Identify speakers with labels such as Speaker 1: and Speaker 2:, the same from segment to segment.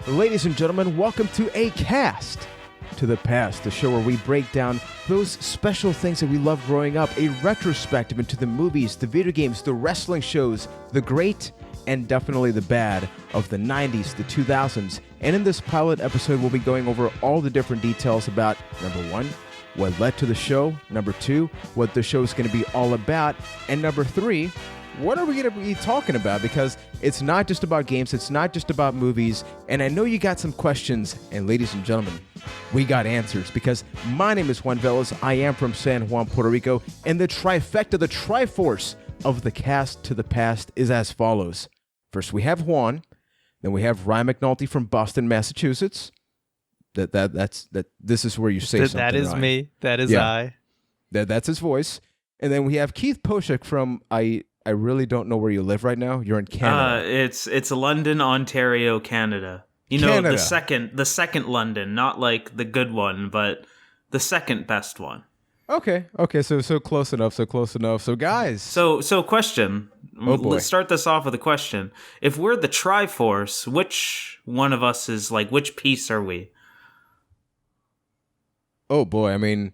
Speaker 1: Ladies and gentlemen, welcome to A Cast to the Past, the show where we break down those special things that we loved growing up, a retrospective into the movies, the video games, the wrestling shows, the great and definitely the bad of the 90s, the 2000s. And in this pilot episode, we'll be going over all the different details about, number one, what led to the show, number two, what the show is going to be all about, and number three, what are we going to be talking about? Because it's not just about games, it's not just about movies, and I know you got some questions, and ladies and gentlemen, we got answers, because my name is Juan Velez, I am from San Juan, Puerto Rico, and the trifecta, the triforce of the Cast to the Past is as follows. First we have Juan, then we have Ryan McNulty from Boston, Massachusetts. This is where you say something,
Speaker 2: That is
Speaker 1: Ryan.
Speaker 2: me, that is I.
Speaker 1: That's his voice. And then we have Keith Poushyk from, I really don't know where you live right now. You're in Canada.
Speaker 3: It's London, Ontario, Canada. You know,
Speaker 1: Canada.
Speaker 3: the second London, not like the good one, but the second best one.
Speaker 1: Okay, so close enough, So guys.
Speaker 3: So question.
Speaker 1: Oh boy.
Speaker 3: Let's start this off with a question. If we're the Triforce, which one of us is like, which piece are we?
Speaker 1: Oh boy, I mean,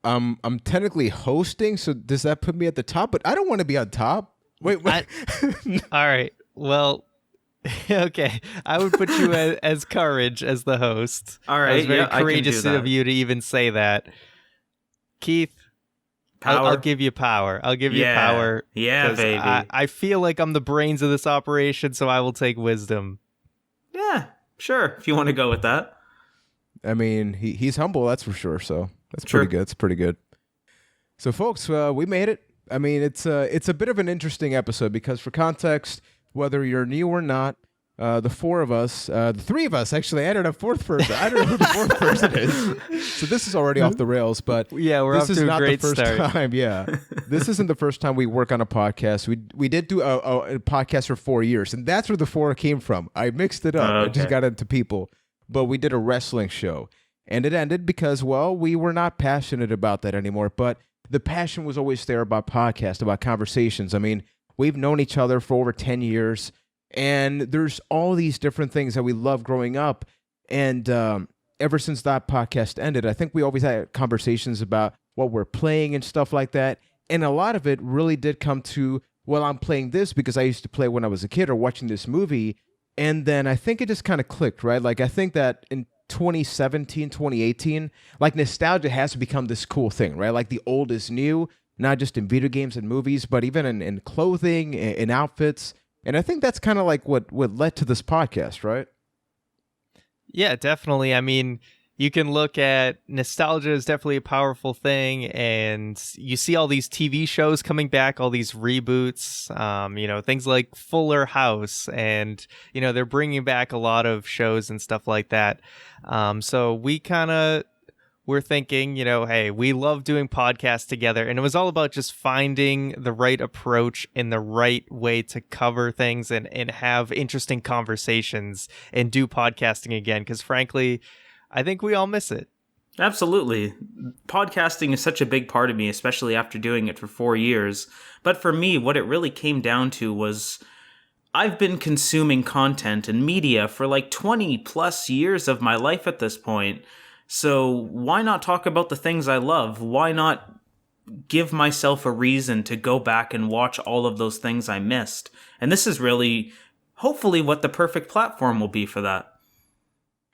Speaker 1: I'm technically hosting, so does that put me at the top? But I don't want to be on top. Wait.
Speaker 2: All right, well, okay. I would put you as Courage as the host.
Speaker 3: All right,
Speaker 2: it was very
Speaker 3: yeah, I can do
Speaker 2: courageous
Speaker 3: that.
Speaker 2: of you to even say that. Keith,
Speaker 3: Power?
Speaker 2: I'll give you power. I'll give you power.
Speaker 3: Yeah,
Speaker 2: 'cause
Speaker 3: baby.
Speaker 2: I feel like I'm the brains of this operation, so I will take wisdom.
Speaker 3: Yeah, sure, if you want to go with that.
Speaker 1: I mean, he's humble, that's for sure. So that's
Speaker 3: Sure.
Speaker 1: pretty good. It's pretty good. So folks, we made it. I mean, it's a bit of an interesting episode because for context, whether you're new or not, the three of us actually added a fourth person. I don't know who the fourth person is. So this is already off the rails, but
Speaker 2: Yeah, we're
Speaker 1: this
Speaker 2: off
Speaker 1: is
Speaker 2: to a
Speaker 1: not
Speaker 2: great
Speaker 1: the first
Speaker 2: start.
Speaker 1: time. Yeah, this isn't the first time we work on a podcast. We did do a podcast for 4 years, and that's where the four came from. I mixed it up. I just
Speaker 3: Okay.
Speaker 1: got into people, but we did a wrestling show, and it ended because, well, we were not passionate about that anymore. But the passion was always there about podcasts, about conversations. I mean, we've known each other for over 10 years. And there's all these different things that we love growing up. And ever since that podcast ended, I think we always had conversations about what we're playing and stuff like that. And a lot of it really did come to, well, I'm playing this because I used to play when I was a kid or watching this movie. And then I think it just kind of clicked, right? Like I think that in 2017, 2018, like nostalgia has become this cool thing, right? Like the old is new, not just in video games and movies, but even in clothing, in outfits. And I think that's kind of like what led to this podcast, right?
Speaker 2: Yeah, definitely. I mean, you can look at nostalgia is definitely a powerful thing, and you see all these TV shows coming back, all these reboots, things like Fuller House, and, they're bringing back a lot of shows and stuff like that. So we're thinking, hey, we love doing podcasts together, and it was all about just finding the right approach and the right way to cover things and have interesting conversations and do podcasting again, because frankly, I think we all miss it.
Speaker 3: Absolutely. Podcasting is such a big part of me, especially after doing it for 4 years. But for me, what it really came down to was I've been consuming content and media for like 20 plus years of my life at this point. So why not talk about the things I love? Why not give myself a reason to go back and watch all of those things I missed? And this is really, hopefully, what the perfect platform will be for that.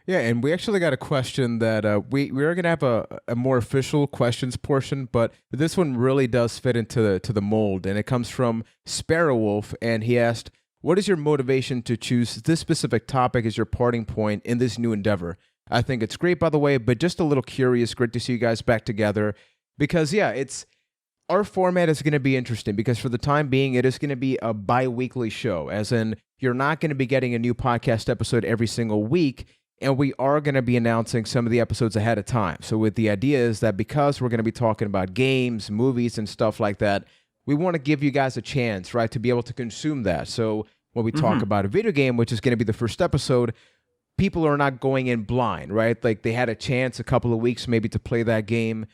Speaker 1: Yeah, and we actually got a question that we are going to have a more official questions portion, but this one really does fit into the mold, and it comes from Sparrow Wolf, and he asked, what is your motivation to choose this specific topic as your parting point in this new endeavor? I think it's great, by the way, but just a little curious. Great to see you guys back together because, yeah, our format is going to be interesting because for the time being, it is going to be a bi-weekly show, as in you're not going to be getting a new podcast episode every single week, and we are going to be announcing some of the episodes ahead of time. So with the idea is that because we're going to be talking about games, movies, and stuff like that, we want to give you guys a chance, right, to be able to consume that. So when we talk about a video game, which is going to be the first episode, people are not going in blind, right? Like they had a chance a couple of weeks maybe to play that game.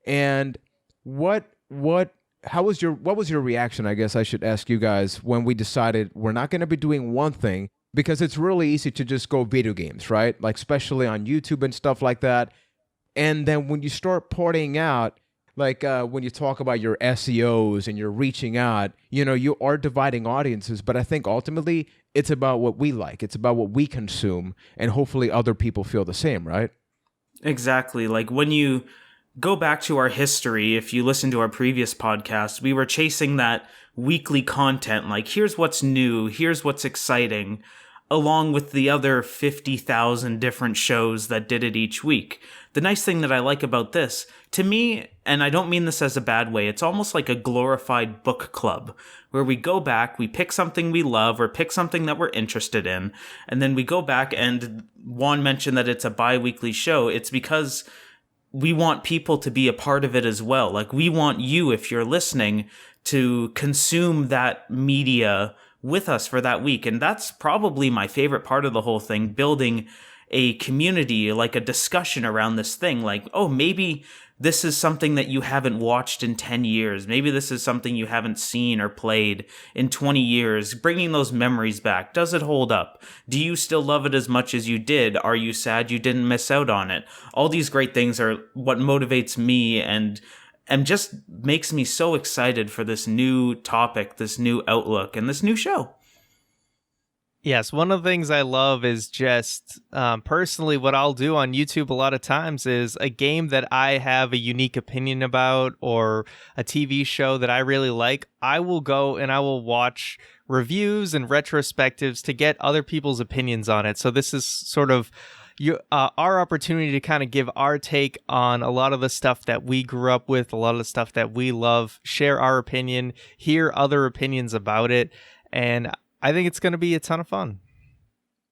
Speaker 1: And what was your reaction, I guess I should ask you guys, when we decided we're not going to be doing one thing, because it's really easy to just go video games, right? Like especially on YouTube and stuff like that. And then when you start porting out, like when you talk about your SEOs and you're reaching out, you are dividing audiences. But I think ultimately it's about what we like. It's about what we consume. And hopefully other people feel the same, right?
Speaker 3: Exactly. Like when you go back to our history, if you listen to our previous podcast, we were chasing that weekly content. Like, here's what's new, here's what's exciting, along with the other 50,000 different shows that did it each week. The nice thing that I like about this, to me, and I don't mean this as a bad way, it's almost like a glorified book club, where we go back, we pick something we love or pick something that we're interested in, and then we go back, and Juan mentioned that it's a bi-weekly show. It's because we want people to be a part of it as well. Like, we want you, if you're listening, to consume that media with us for that week. And that's probably my favorite part of the whole thing, building a community, like a discussion around this thing. Like, oh, maybe this is something that you haven't watched in 10 years. Maybe this is something you haven't seen or played in 20 years. Bringing those memories back. Does it hold up? Do you still love it as much as you did? Are you sad you didn't miss out on it? All these great things are what motivates me and just makes me so excited for this new topic, this new outlook, and this new show.
Speaker 2: Yes, one of the things I love is just personally what I'll do on YouTube a lot of times is a game that I have a unique opinion about or a TV show that I really like. I will go and I will watch reviews and retrospectives to get other people's opinions on it. So this is sort of our opportunity to kind of give our take on a lot of the stuff that we grew up with, a lot of the stuff that we love, share our opinion, hear other opinions about it, and I think it's going to be a ton of fun.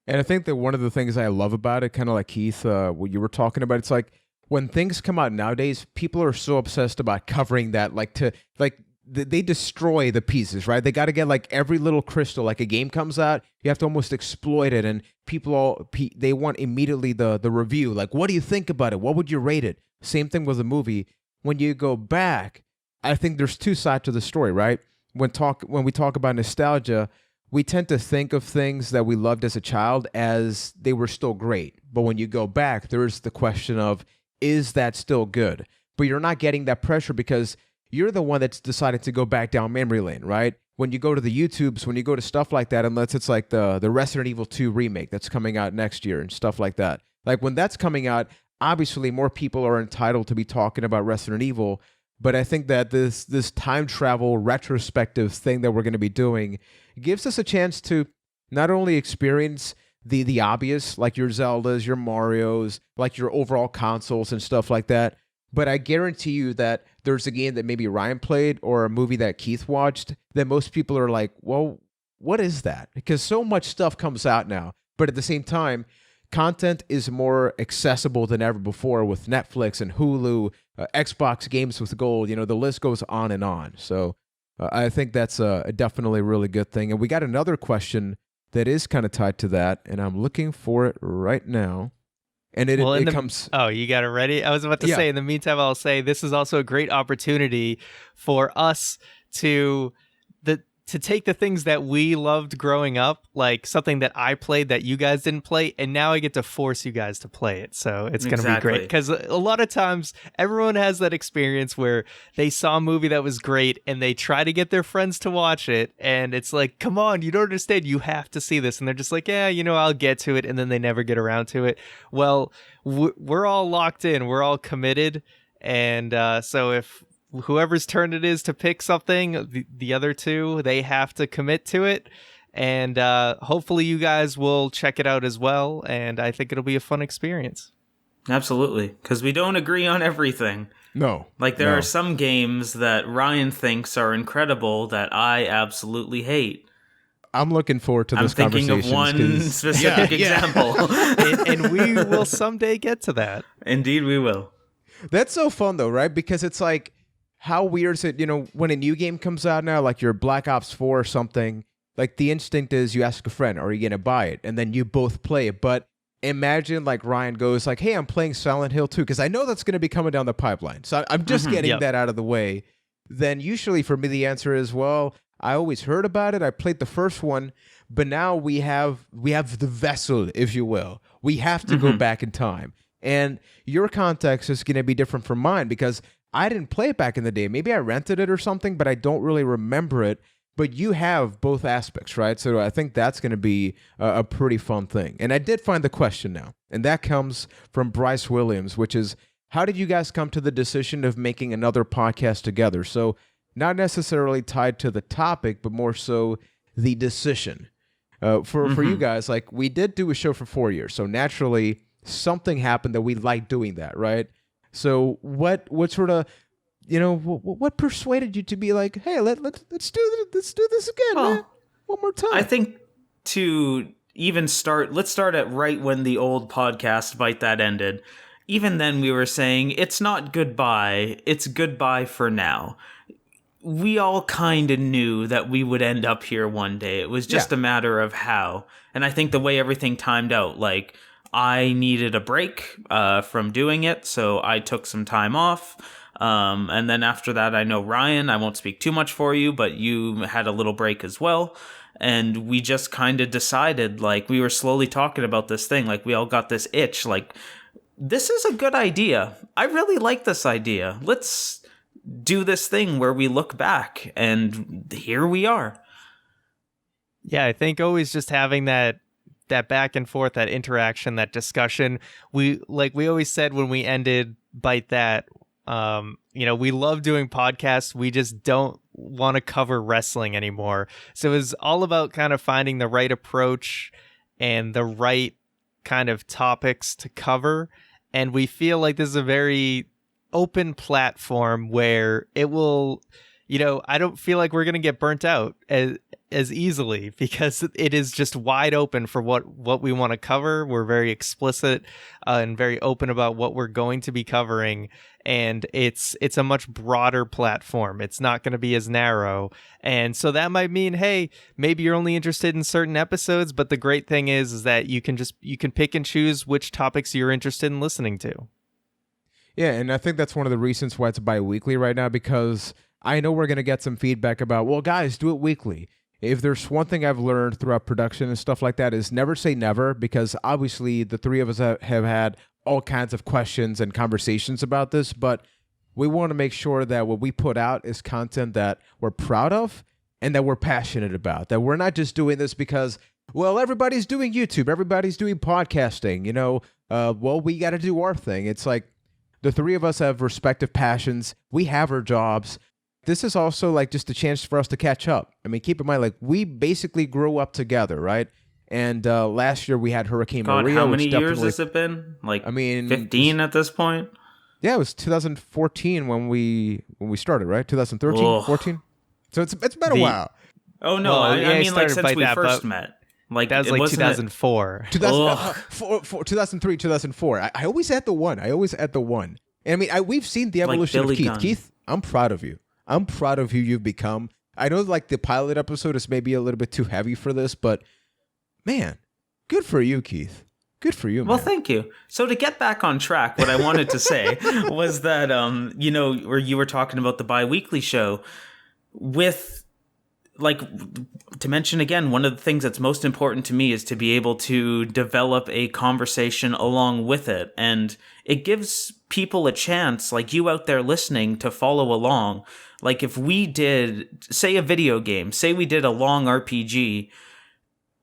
Speaker 1: And I think that one of the things I love about it, kind of like Keith, what you were talking about, it's like when things come out nowadays, people are so obsessed about covering that, they destroy the pieces, right? They got to get like every little crystal. Like a game comes out, you have to almost exploit it, and they want immediately the review. Like, what do you think about it? What would you rate it? Same thing with a movie. When you go back, I think there's two sides to the story, right? When we talk about nostalgia, we tend to think of things that we loved as a child as they were still great. But when you go back, there is the question of, is that still good? But you're not getting that pressure because you're the one that's decided to go back down memory lane, right? When you go to the YouTubes, when you go to stuff like that, unless it's like the Resident Evil 2 remake that's coming out next year and stuff like that. Like when that's coming out, obviously more people are entitled to be talking about Resident Evil. But I think that this time travel retrospective thing that we're going to be doing gives us a chance to not only experience the obvious, like your Zeldas, your Marios, like your overall consoles and stuff like that, but I guarantee you that there's a game that maybe Ryan played or a movie that Keith watched that most people are like, well, what is that? Because so much stuff comes out now. But at the same time, content is more accessible than ever before with Netflix and Hulu, Xbox Games with Gold. The list goes on and on. So I think that's definitely a really good thing. And we got another question that is kind of tied to that, and I'm looking for it right now. And it comes...
Speaker 2: Oh, you got it ready? I was about to say, in the meantime, I'll say this is also a great opportunity for us to take the things that we loved growing up, like something that I played that you guys didn't play, and now I get to force you guys to play it. So it's going to be great. Because a lot of times, everyone has that experience where they saw a movie that was great, and they try to get their friends to watch it, and it's like, come on, you don't understand, you have to see this. And they're just like, yeah, I'll get to it, and then they never get around to it. Well, we're all locked in, we're all committed, and so if whoever's turn it is to pick something, the other two, they have to commit to it. And hopefully you guys will check it out as well. And I think it'll be a fun experience.
Speaker 3: Absolutely. Because we don't agree on everything.
Speaker 1: No.
Speaker 3: Like there are some games that Ryan thinks are incredible that I absolutely hate.
Speaker 1: I'm looking forward to this conversation.
Speaker 3: I'm thinking of one specific example.
Speaker 2: And we will someday get to that.
Speaker 3: Indeed we will.
Speaker 1: That's so fun though, right? Because it's like, how weird is it, when a new game comes out now, like your Black Ops 4 or something, like the instinct is you ask a friend, are you going to buy it? And then you both play it. But imagine like Ryan goes like, hey, I'm playing Silent Hill 2 because I know that's going to be coming down the pipeline. So I'm just getting that out of the way. Then usually for me, the answer is, well, I always heard about it. I played the first one, but now we have the vessel, if you will. We have to go back in time. And your context is going to be different from mine because I didn't play it back in the day. Maybe I rented it or something, but I don't really remember it. But you have both aspects, right? So I think that's going to be a pretty fun thing. And I did find the question now, and that comes from Bryce Williams, which is, how did you guys come to the decision of making another podcast together? So not necessarily tied to the topic, but more so the decision. For you guys, like, we did do a show for 4 years, so naturally something happened that we liked doing that, right? So what sort of, what persuaded you to be like, hey, let's do this again, man, one more time?
Speaker 3: I think to even start, let's start at right when the old podcast Bite That ended. Even then we were saying it's not goodbye, it's goodbye for now. We all kind of knew that we would end up here one day. It was just a matter of how. And I think the way everything timed out, like, I needed a break from doing it, so I took some time off. And then after that, I know Ryan, I won't speak too much for you, but you had a little break as well. And we just kind of decided, like, we were slowly talking about this thing. Like, we all got this itch, like, this is a good idea. I really like this idea. Let's do this thing where we look back, and here we are.
Speaker 2: Yeah, I think always just having that back and forth, that interaction, that discussion. We always said when we ended Bite That, we love doing podcasts. We just don't want to cover wrestling anymore. So it was all about kind of finding the right approach and the right kind of topics to cover. And we feel like this is a very open platform where it will, I don't feel like we're going to get burnt out as easily because it is just wide open for what we want to cover. We're very explicit and very open about what we're going to be covering. And it's a much broader platform. It's not going to be as narrow. And so that might mean, hey, maybe you're only interested in certain episodes, but the great thing is that you can pick and choose which topics you're interested in listening to.
Speaker 1: Yeah, and I think that's one of the reasons why it's bi-weekly right now, because I know we're going to get some feedback about, well, guys, do it weekly. If there's one thing I've learned throughout production and stuff like that is never say never, because obviously the three of us have had all kinds of questions and conversations about this, but we want to make sure that what we put out is content that we're proud of and that we're passionate about, that we're not just doing this because, well, everybody's doing YouTube, everybody's doing podcasting, well, we got to do our thing. It's like, the three of us have respective passions. We have our jobs. This is also like just a chance for us to catch up. I mean, keep in mind, like, we basically grew up together, right? And last year we had Hurricane Maria.
Speaker 3: How many years has it been? Like, 15 at this point?
Speaker 1: Yeah, it was 2014 when we started, right? 2013, 14. So it's been a while.
Speaker 3: Oh no, I mean, like, since we first met. Like,
Speaker 2: that was like 2004.
Speaker 1: 2003, 2004. I always had the one. And I mean, we've seen the evolution of Keith. Gunn. Keith, I'm proud of you. I'm proud of who you've become. I know, like, the pilot episode is maybe a little bit too heavy for this, but man, good for you, Keith. Good for you, man.
Speaker 3: Well, thank you. So to get back on track, what I wanted to say was that, where you were talking about the bi-weekly show with, like, to mention again, one of the things that's most important to me is to be able to develop a conversation along with it. And it gives people a chance, like you out there listening, to follow along. Like, if we did, say, a video game, say we did a long RPG,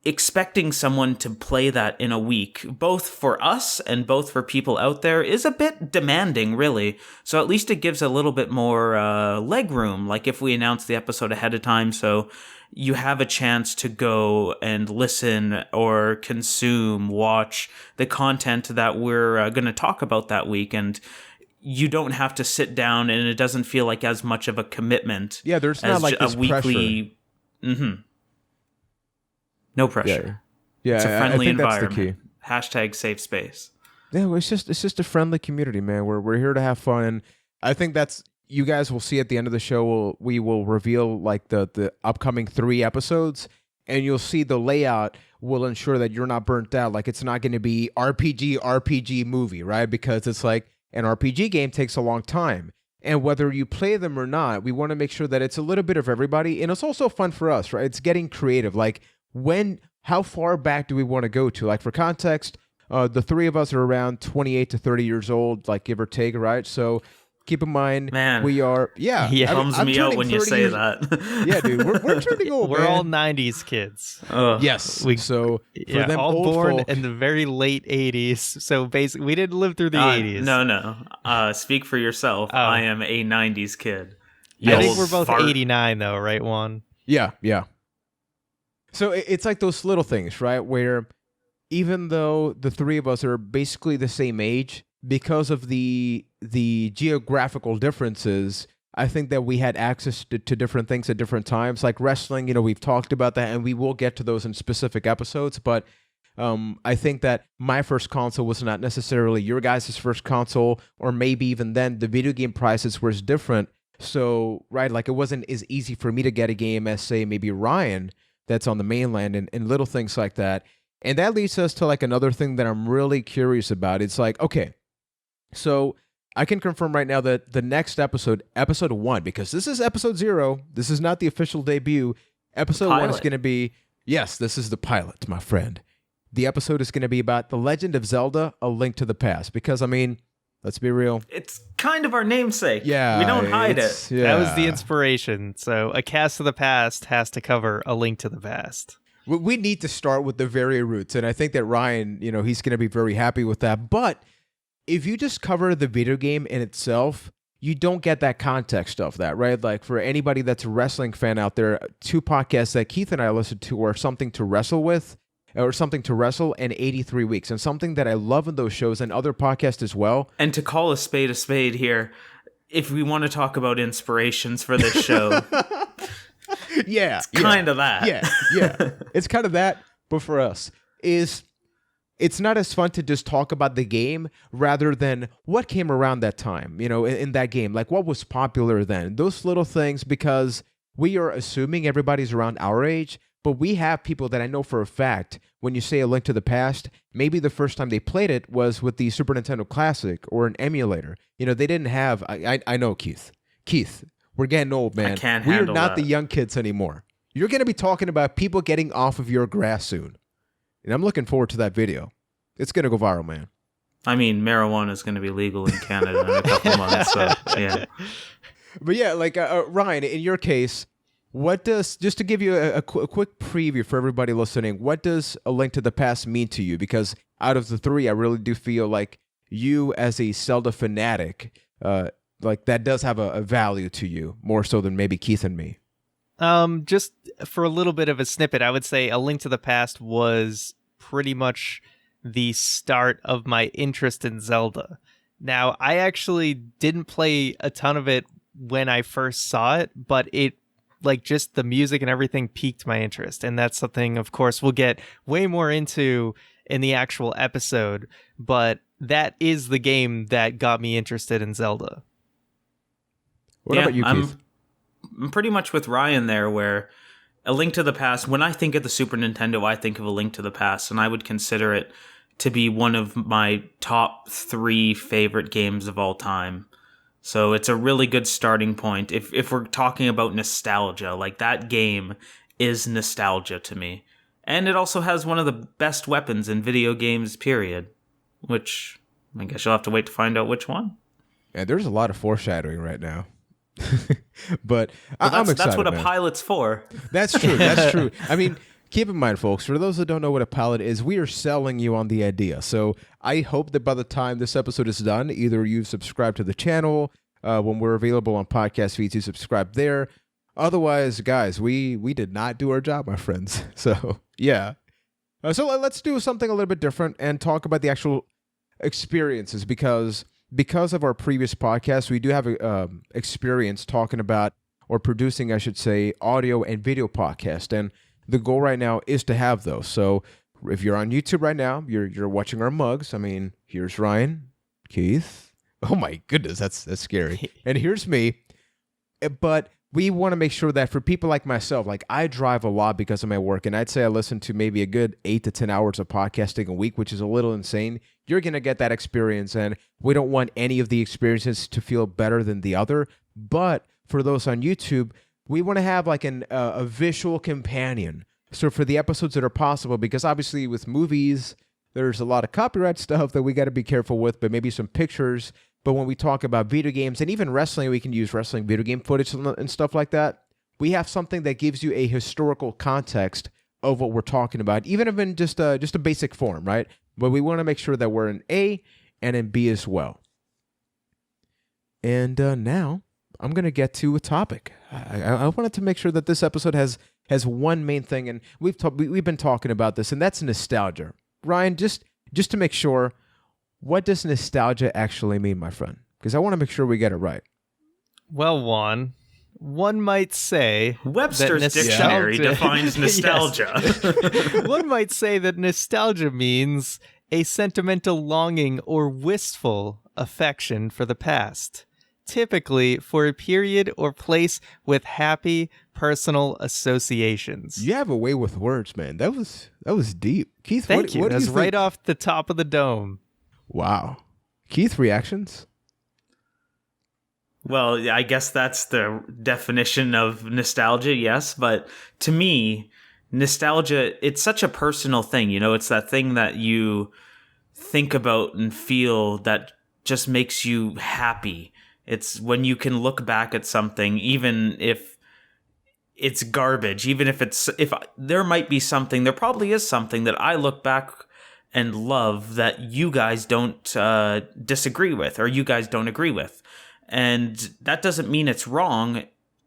Speaker 3: expecting someone to play that in a week, both for us and both for people out there, is a bit demanding, really. So at least it gives a little bit more leg room, like if we announce the episode ahead of time, so you have a chance to go and listen or consume, watch the content that we're going to talk about that week, and you don't have to sit down, and it doesn't feel like as much of a commitment.
Speaker 1: Yeah, there's not like this weekly
Speaker 3: pressure. Mm-hmm. No pressure.
Speaker 1: Yeah,
Speaker 3: it's a friendly
Speaker 1: I think
Speaker 3: environment.
Speaker 1: That's the key.
Speaker 3: # safe space.
Speaker 1: Yeah, well, it's just a friendly community, man. We're here to have fun, and I think that's, you guys will see at the end of the show. We will reveal, like, the upcoming 3 episodes, and you'll see the layout will ensure that you're not burnt out. Like, it's not going to be RPG movie, right? Because it's like an RPG game takes a long time. And whether you play them or not, we want to make sure that it's a little bit of everybody. And it's also fun for us, right? It's getting creative. Like, how far back do we want to go to? Like, for context, the three of us are around 28 to 30 years old, like give or take, right? So keep in mind,
Speaker 3: Man.
Speaker 1: we are,
Speaker 2: Yeah.
Speaker 3: Bums
Speaker 1: I'm
Speaker 3: me out
Speaker 1: turning
Speaker 3: when you
Speaker 1: 30
Speaker 3: say
Speaker 1: years-
Speaker 3: that.
Speaker 1: Yeah, dude, we're turning old,
Speaker 2: We're
Speaker 1: man.
Speaker 2: all 90s kids.
Speaker 1: Yes. So for them
Speaker 2: all
Speaker 1: old
Speaker 2: born
Speaker 1: folk,
Speaker 2: in the very late 80s. So basically, we didn't live through the 80s.
Speaker 3: No. Speak for yourself.
Speaker 2: Oh.
Speaker 3: I am a 90s kid.
Speaker 2: I think
Speaker 3: Old
Speaker 2: we're both
Speaker 3: fart.
Speaker 2: 89, though, right, Juan?
Speaker 1: yeah. So it's like those little things, right? Where even though the three of us are basically the same age, because of the geographical differences, I think that we had access to different things at different times. Like wrestling, we've talked about that, and we will get to those in specific episodes. But I think that my first console was not necessarily your guys' first console, or maybe even then the video game prices were different. So, right, like it wasn't as easy for me to get a game as, say, maybe Ryan that's on the mainland and little things like that. And that leads us to like another thing that I'm really curious about. It's like, okay, so I can confirm right now that the next episode 1, because this is episode 0, this is not the official debut. Episode 1 is going to be, yes, this is the pilot, my friend. The episode is going to be about The Legend of Zelda: A Link to the Past. Because, I mean, let's be real.
Speaker 3: It's kind of our namesake.
Speaker 1: Yeah.
Speaker 3: We don't hide it.
Speaker 1: Yeah.
Speaker 2: That was the inspiration. So a cast of the past has to cover A Link to the Past.
Speaker 1: We need to start with the very roots. And I think that Ryan, he's going to be very happy with that. But if you just cover the video game in itself, you don't get that context of that, right? Like for anybody that's a wrestling fan out there, 2 podcasts that Keith and I listened to are Something to Wrestle With, or Something to Wrestle, and 83 Weeks. And something that I love in those shows and other podcasts as well.
Speaker 3: And to call a spade here, if we want to talk about inspirations for this show,
Speaker 1: Yeah.
Speaker 3: it's kind of that.
Speaker 1: Yeah. It's kind of that, but for us, it's not as fun to just talk about the game rather than what came around that time, in that game. Like what was popular then. Those little things, because we are assuming everybody's around our age, but we have people that I know for a fact, when you say A Link to the Past, maybe the first time they played it was with the Super Nintendo Classic or an emulator. They didn't have, I know, Keith, we're getting old, man.
Speaker 3: I can't
Speaker 1: We are
Speaker 3: handle
Speaker 1: not
Speaker 3: that.
Speaker 1: the young kids anymore. You're going to be talking about people getting off of your grass soon. And I'm looking forward to that video. It's going to go viral, man.
Speaker 3: I mean, marijuana is going to be legal in Canada in a couple months, so yeah.
Speaker 1: But yeah, like Ryan, in your case, what does, just to give you a quick preview for everybody listening, what does A Link to the Past mean to you? Because out of the 3, I really do feel like you as a Zelda fanatic, like that does have a value to you, more so than maybe Keith and me.
Speaker 2: Just for a little bit of a snippet, I would say A Link to the Past was pretty much the start of my interest in Zelda. Now, I actually didn't play a ton of it when I first saw it, but it, like, just the music and everything piqued my interest. And that's something, of course, we'll get way more into in the actual episode, but that is the game that got me interested in Zelda.
Speaker 1: What about you, Keith?
Speaker 3: I'm pretty much with Ryan there, where A Link to the Past, when I think of the Super Nintendo, I think of A Link to the Past, and I would consider it to be one of my top 3 favorite games of all time. So it's a really good starting point. If we're talking about nostalgia, like that game is nostalgia to me. And it also has one of the best weapons in video games, period. Which, I guess you'll have to wait to find out which one.
Speaker 1: Yeah, there's a lot of foreshadowing right now. But I'm excited.
Speaker 3: That's what a
Speaker 1: man.
Speaker 3: pilot's for.
Speaker 1: That's true. That's true. I mean, keep in mind, folks, for those that don't know what a pilot is, we are selling you on the idea. So I hope that by the time this episode is done, either you've subscribed to the channel, when we're available on podcast feeds, you subscribe there. Otherwise, guys, we did not do our job, my friends. So, yeah. So let's do something a little bit different and talk about the actual experiences, because of our previous podcast, we do have experience talking about, or producing, I should say, audio and video podcast. And the goal right now is to have those. So if you're on YouTube right now, you're watching our mugs. I mean, here's Ryan, Keith. Oh my goodness, that's scary. And here's me. But we want to make sure that for people like myself, like I drive a lot because of my work, and I'd say I listen to maybe a good 8 to 10 hours of podcasting a week, which is a little insane. You're going to get that experience, and we don't want any of the experiences to feel better than the other. But for those on YouTube, we want to have like a visual companion So for the episodes that are possible, because obviously with movies, there's a lot of copyright stuff that we got to be careful with, but maybe some pictures. But when we talk about video games and even wrestling, we can use wrestling video game footage and stuff like that. We have something that gives you a historical context of what we're talking about, even if in just a basic form, right? But we want to make sure that we're in A and in B as well. And now I'm going to get to a topic. I wanted to make sure that this episode has one main thing, and we've been talking about this, and that's nostalgia. Ryan, just to make sure, what does nostalgia actually mean, my friend? Because I want to make sure we get it right.
Speaker 2: Well, Juan, one might say
Speaker 3: Webster's dictionary defines nostalgia.
Speaker 2: One might say that nostalgia means a sentimental longing or wistful affection for the past, typically for a period or place with happy personal associations.
Speaker 1: You have a way with words, man. That was deep. Keith,
Speaker 2: Thank you.
Speaker 1: What do
Speaker 2: That's
Speaker 1: you think?
Speaker 2: right off the top of the dome.
Speaker 1: Wow. Keith, reactions?
Speaker 3: Well, I guess that's the definition of nostalgia, yes. But to me, nostalgia, it's such a personal thing. You know, it's that thing that you think about and feel that just makes you happy. It's when you can look back at something, even if it's garbage, even if there might be something, there probably is something that I look back and love that you guys don't disagree with, or you guys don't agree with. And that doesn't mean it's wrong.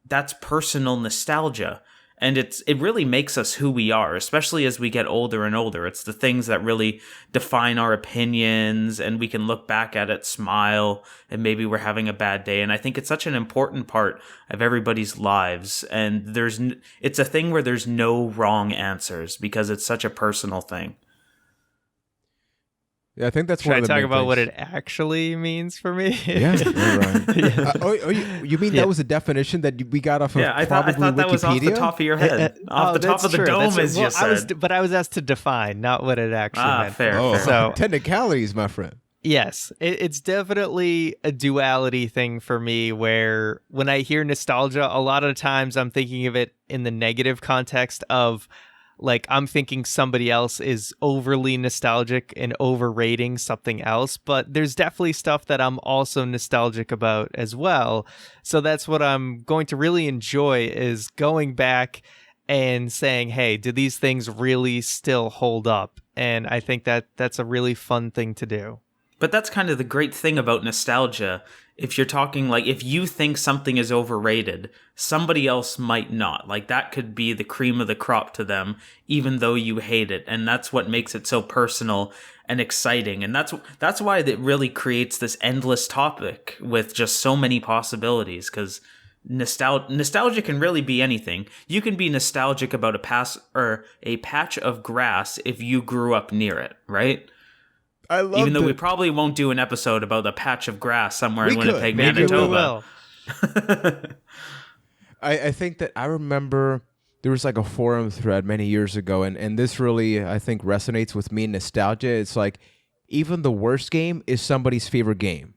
Speaker 3: That's personal nostalgia. And it really makes us who we are, especially as we get older and older. It's the things that really define our opinions, and we can look back at it, smile, and maybe we're having a bad day. And I think it's such an important part of everybody's lives. And it's a thing where there's no wrong answers because it's such a personal thing.
Speaker 1: Yeah, I think that's
Speaker 2: Should
Speaker 1: one
Speaker 2: I
Speaker 1: of the
Speaker 2: talk
Speaker 1: main
Speaker 2: about
Speaker 1: things.
Speaker 2: what it actually means for me?
Speaker 1: Yeah, you're right.
Speaker 2: Yeah.
Speaker 1: You mean that was a definition that we got off of
Speaker 3: I
Speaker 1: probably
Speaker 3: thought that
Speaker 1: Wikipedia?
Speaker 3: was off the top of your head. Off the top
Speaker 2: that's
Speaker 3: of the
Speaker 2: true.
Speaker 3: dome,
Speaker 2: That's
Speaker 3: as you said.
Speaker 2: but I was asked to define, not what it actually meant.
Speaker 3: Fair.
Speaker 1: Oh,
Speaker 2: So-
Speaker 1: technicalities, my friend.
Speaker 2: Yes, it's definitely a duality thing for me, where when I hear nostalgia, a lot of times I'm thinking of it in the negative context of, like, I'm thinking somebody else is overly nostalgic and overrating something else, but there's definitely stuff that I'm also nostalgic about as well. So that's what I'm going to really enjoy, is going back and saying, hey, do these things really still hold up? And I think that's a really fun thing to do.
Speaker 3: But that's kind of the great thing about nostalgia. If you're talking, like, if you think something is overrated, somebody else might not. Like, that could be the cream of the crop to them, even though you hate it. And that's what makes it so personal and exciting. And that's why it really creates this endless topic with just so many possibilities, because nostalgia can really be anything. You can be nostalgic about a patch of grass if you grew up near it, right?
Speaker 1: I love
Speaker 3: Even though we probably won't do an episode about the patch of grass somewhere in
Speaker 1: We could.
Speaker 3: Winnipeg,
Speaker 1: Maybe we
Speaker 3: Manitoba.
Speaker 1: I think that I remember there was like a forum thread many years ago, and this really, I think, resonates with me. Nostalgia. It's like, even the worst game is somebody's favorite game.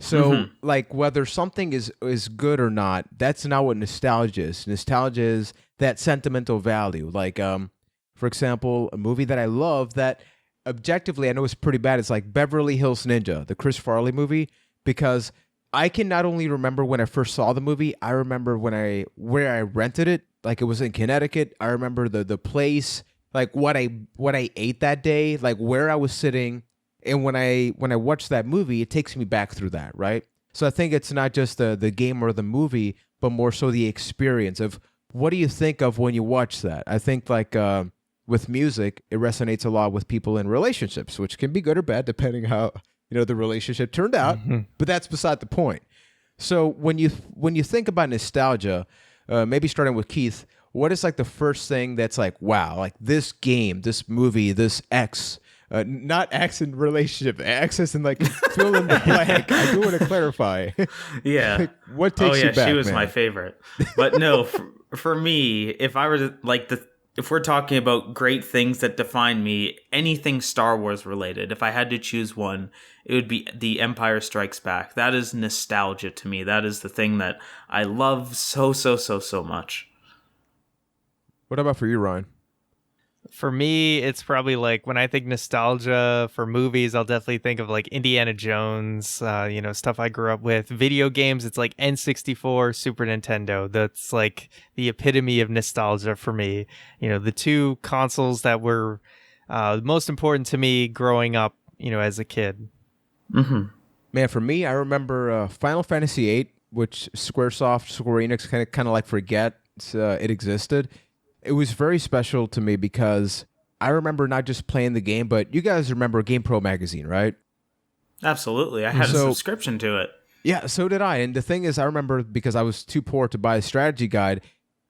Speaker 1: So, like, whether something is good or not, that's not what nostalgia is. Nostalgia is that sentimental value. Like, for example, a movie that I love that objectively I know is pretty bad. It's like Beverly Hills Ninja, the Chris Farley movie, because I can not only remember when I first saw the movie, I remember where I rented it. Like, it was in Connecticut. I remember the place, like what I ate that day, like where I was sitting. And when I watch that movie, it takes me back through that, right? So I think it's not just the game or the movie, but more so the experience of what do you think of when you watch that? I think, like, with music, it resonates a lot with people in relationships, which can be good or bad depending how the relationship turned out. But that's beside the point. So when you think about nostalgia, maybe starting with Keith, what is like the first thing that's like, wow, like this game, this movie, this X, not X in relationship, X as in like fill in the blank. I do want to clarify.
Speaker 3: Yeah.
Speaker 1: Like, what takes you back?
Speaker 3: She was
Speaker 1: man?
Speaker 3: my favorite. But no, for me, if I were to, like, if we're talking about great things that define me, anything Star Wars related, if I had to choose one, it would be The Empire Strikes Back. That is nostalgia to me. That is the thing that I love so much.
Speaker 1: What about for you, Ryan?
Speaker 2: For me, it's probably like when I think nostalgia for movies, I'll definitely think of like Indiana Jones, stuff I grew up with. Video games, it's like N64, Super Nintendo. That's like the epitome of nostalgia for me. The two consoles that were most important to me growing up, as a kid.
Speaker 3: Mm-hmm.
Speaker 1: Man, for me, I remember Final Fantasy VIII, which Square Enix kind of like forget it existed. It was very special to me because I remember not just playing the game, but you guys remember GamePro magazine, right?
Speaker 3: Absolutely. I had a subscription to it.
Speaker 1: Yeah, so did I. And the thing is, I remember because I was too poor to buy a strategy guide,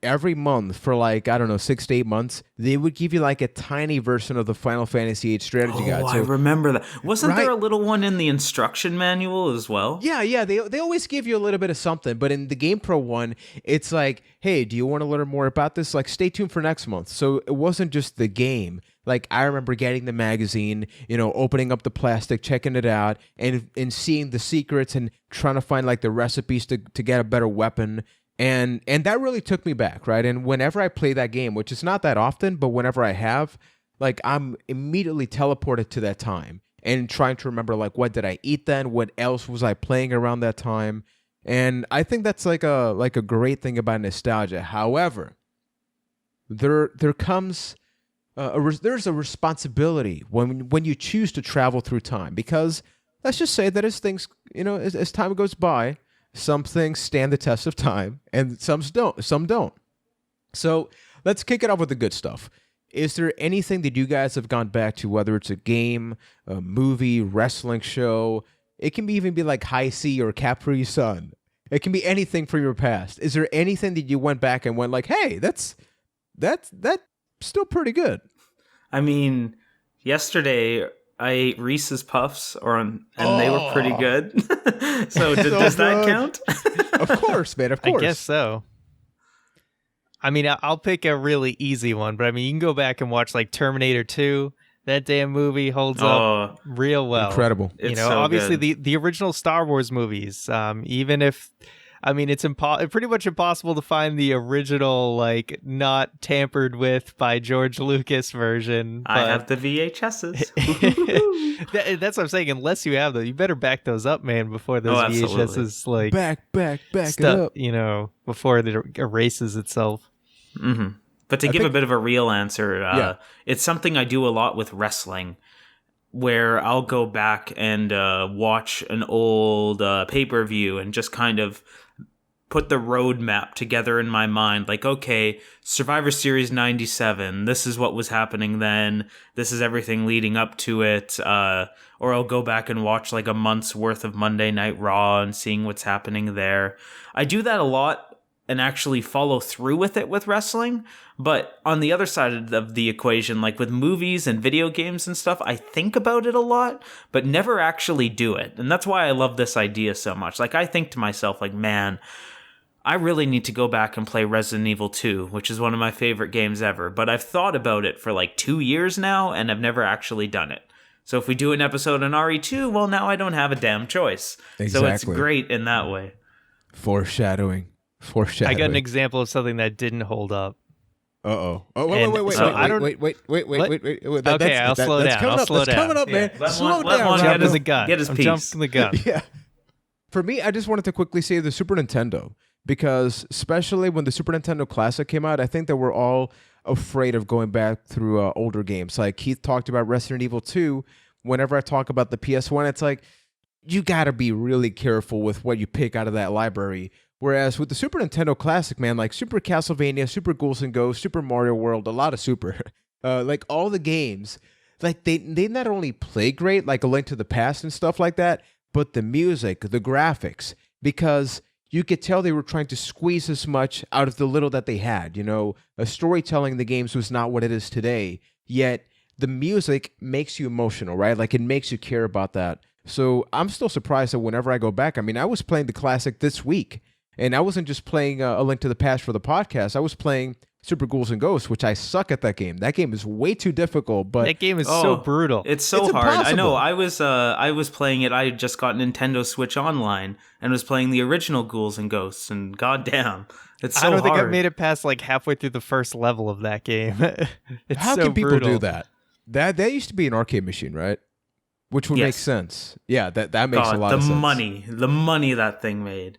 Speaker 1: every month for 6 to 8 months, they would give you like a tiny version of the Final Fantasy VIII strategy guide.
Speaker 3: Oh, I remember that. Wasn't there a little one in the instruction manual as well?
Speaker 1: Yeah. They always give you a little bit of something, but in the GamePro one, it's like, hey, do you want to learn more about this? Like, stay tuned for next month. So it wasn't just the game. Like, I remember getting the magazine, opening up the plastic, checking it out, and seeing the secrets and trying to find like the recipes to get a better weapon. And that really took me back, right? And whenever I play that game, which is not that often, but whenever I have, like, I'm immediately teleported to that time and trying to remember, like, what did I eat then? What else was I playing around that time? And I think that's like a great thing about nostalgia. However, there comes there's a responsibility when you choose to travel through time, because let's just say that as things, as time goes by, some things stand the test of time, and some don't. So let's kick it off with the good stuff. Is there anything that you guys have gone back to, whether it's a game, a movie, wrestling show? It can even be like High C or Capri Sun. It can be anything from your past. Is there anything that you went back and went like, hey, that's still pretty good?
Speaker 3: I mean, yesterday I ate Reese's Puffs, and they were pretty good. So does that count?
Speaker 1: Of course, man. Of course.
Speaker 2: I guess so. I mean, I'll pick a really easy one, but I mean, you can go back and watch like Terminator 2. That damn movie holds up real well.
Speaker 1: Incredible.
Speaker 3: It's so
Speaker 2: obviously
Speaker 3: good.
Speaker 2: the original Star Wars movies, even if, I mean, it's pretty much impossible to find the original, like, not tampered with by George Lucas version.
Speaker 3: I have the VHSs.
Speaker 2: That's what I'm saying. Unless you have them, you better back those up, man, before those VHSs, like,
Speaker 1: back it up.
Speaker 2: Before it erases itself.
Speaker 3: Mm-hmm. But to give a bit of a real answer, it's something I do a lot with wrestling, where I'll go back and watch an old pay-per-view and just kind of put the roadmap together in my mind. Like, okay, Survivor Series 97, this is what was happening then. This is everything leading up to it. Or I'll go back and watch like a month's worth of Monday Night Raw and seeing what's happening there. I do that a lot and actually follow through with it with wrestling. But on the other side of the equation, like with movies and video games and stuff, I think about it a lot, but never actually do it. And that's why I love this idea so much. Like, I think to myself, like, man, I really need to go back and play Resident Evil 2, which is one of my favorite games ever. But I've thought about it for like 2 years now, and I've never actually done it. So if we do an episode on RE2, well, now I don't have a damn choice.
Speaker 1: Exactly.
Speaker 3: So it's great in that way.
Speaker 1: Foreshadowing.
Speaker 2: I got an example of something that didn't hold up.
Speaker 1: Oh, wait.
Speaker 2: Okay, I'll slow down.
Speaker 1: That's coming up, man. Slow down.
Speaker 2: Jumping the gun.
Speaker 3: Get his piece.
Speaker 2: Jumping the gun.
Speaker 1: Yeah. For me, I just wanted to quickly say the Super Nintendo, because especially when the Super Nintendo Classic came out, I think that we're all afraid of going back through older games. Like Keith talked about Resident Evil 2. Whenever I talk about the PS1, it's like, you got to be really careful with what you pick out of that library. Whereas with the Super Nintendo Classic, man, like Super Castlevania, Super Ghouls and Ghosts, Super Mario World, a lot of Super, like all the games, like they not only play great, like A Link to the Past and stuff like that, but the music, the graphics, because you could tell they were trying to squeeze as much out of the little that they had. Storytelling in the games was not what it is today, yet the music makes you emotional, right? Like it makes you care about that. So I'm still surprised that whenever I go back, I mean, I was playing the Classic this week, And I wasn't just playing A Link to the Past for the podcast. I was playing Super Ghouls and Ghosts, which I suck at that game. That game is way too difficult. But
Speaker 2: that game is so brutal.
Speaker 3: It's so
Speaker 1: It's
Speaker 3: hard.
Speaker 1: impossible.
Speaker 3: I know. I was playing it. I just got Nintendo Switch Online and was playing the original Ghouls and Ghosts. And goddamn, it's so
Speaker 2: I don't think I
Speaker 3: hard.
Speaker 2: made it past like halfway through the first level of that game. It's
Speaker 1: how
Speaker 2: so
Speaker 1: can people
Speaker 2: brutal.
Speaker 1: do that? That used to be an arcade machine, right? Which would make
Speaker 3: Yes.
Speaker 1: sense. Yeah, that makes
Speaker 3: God,
Speaker 1: a lot of sense.
Speaker 3: the money that thing made.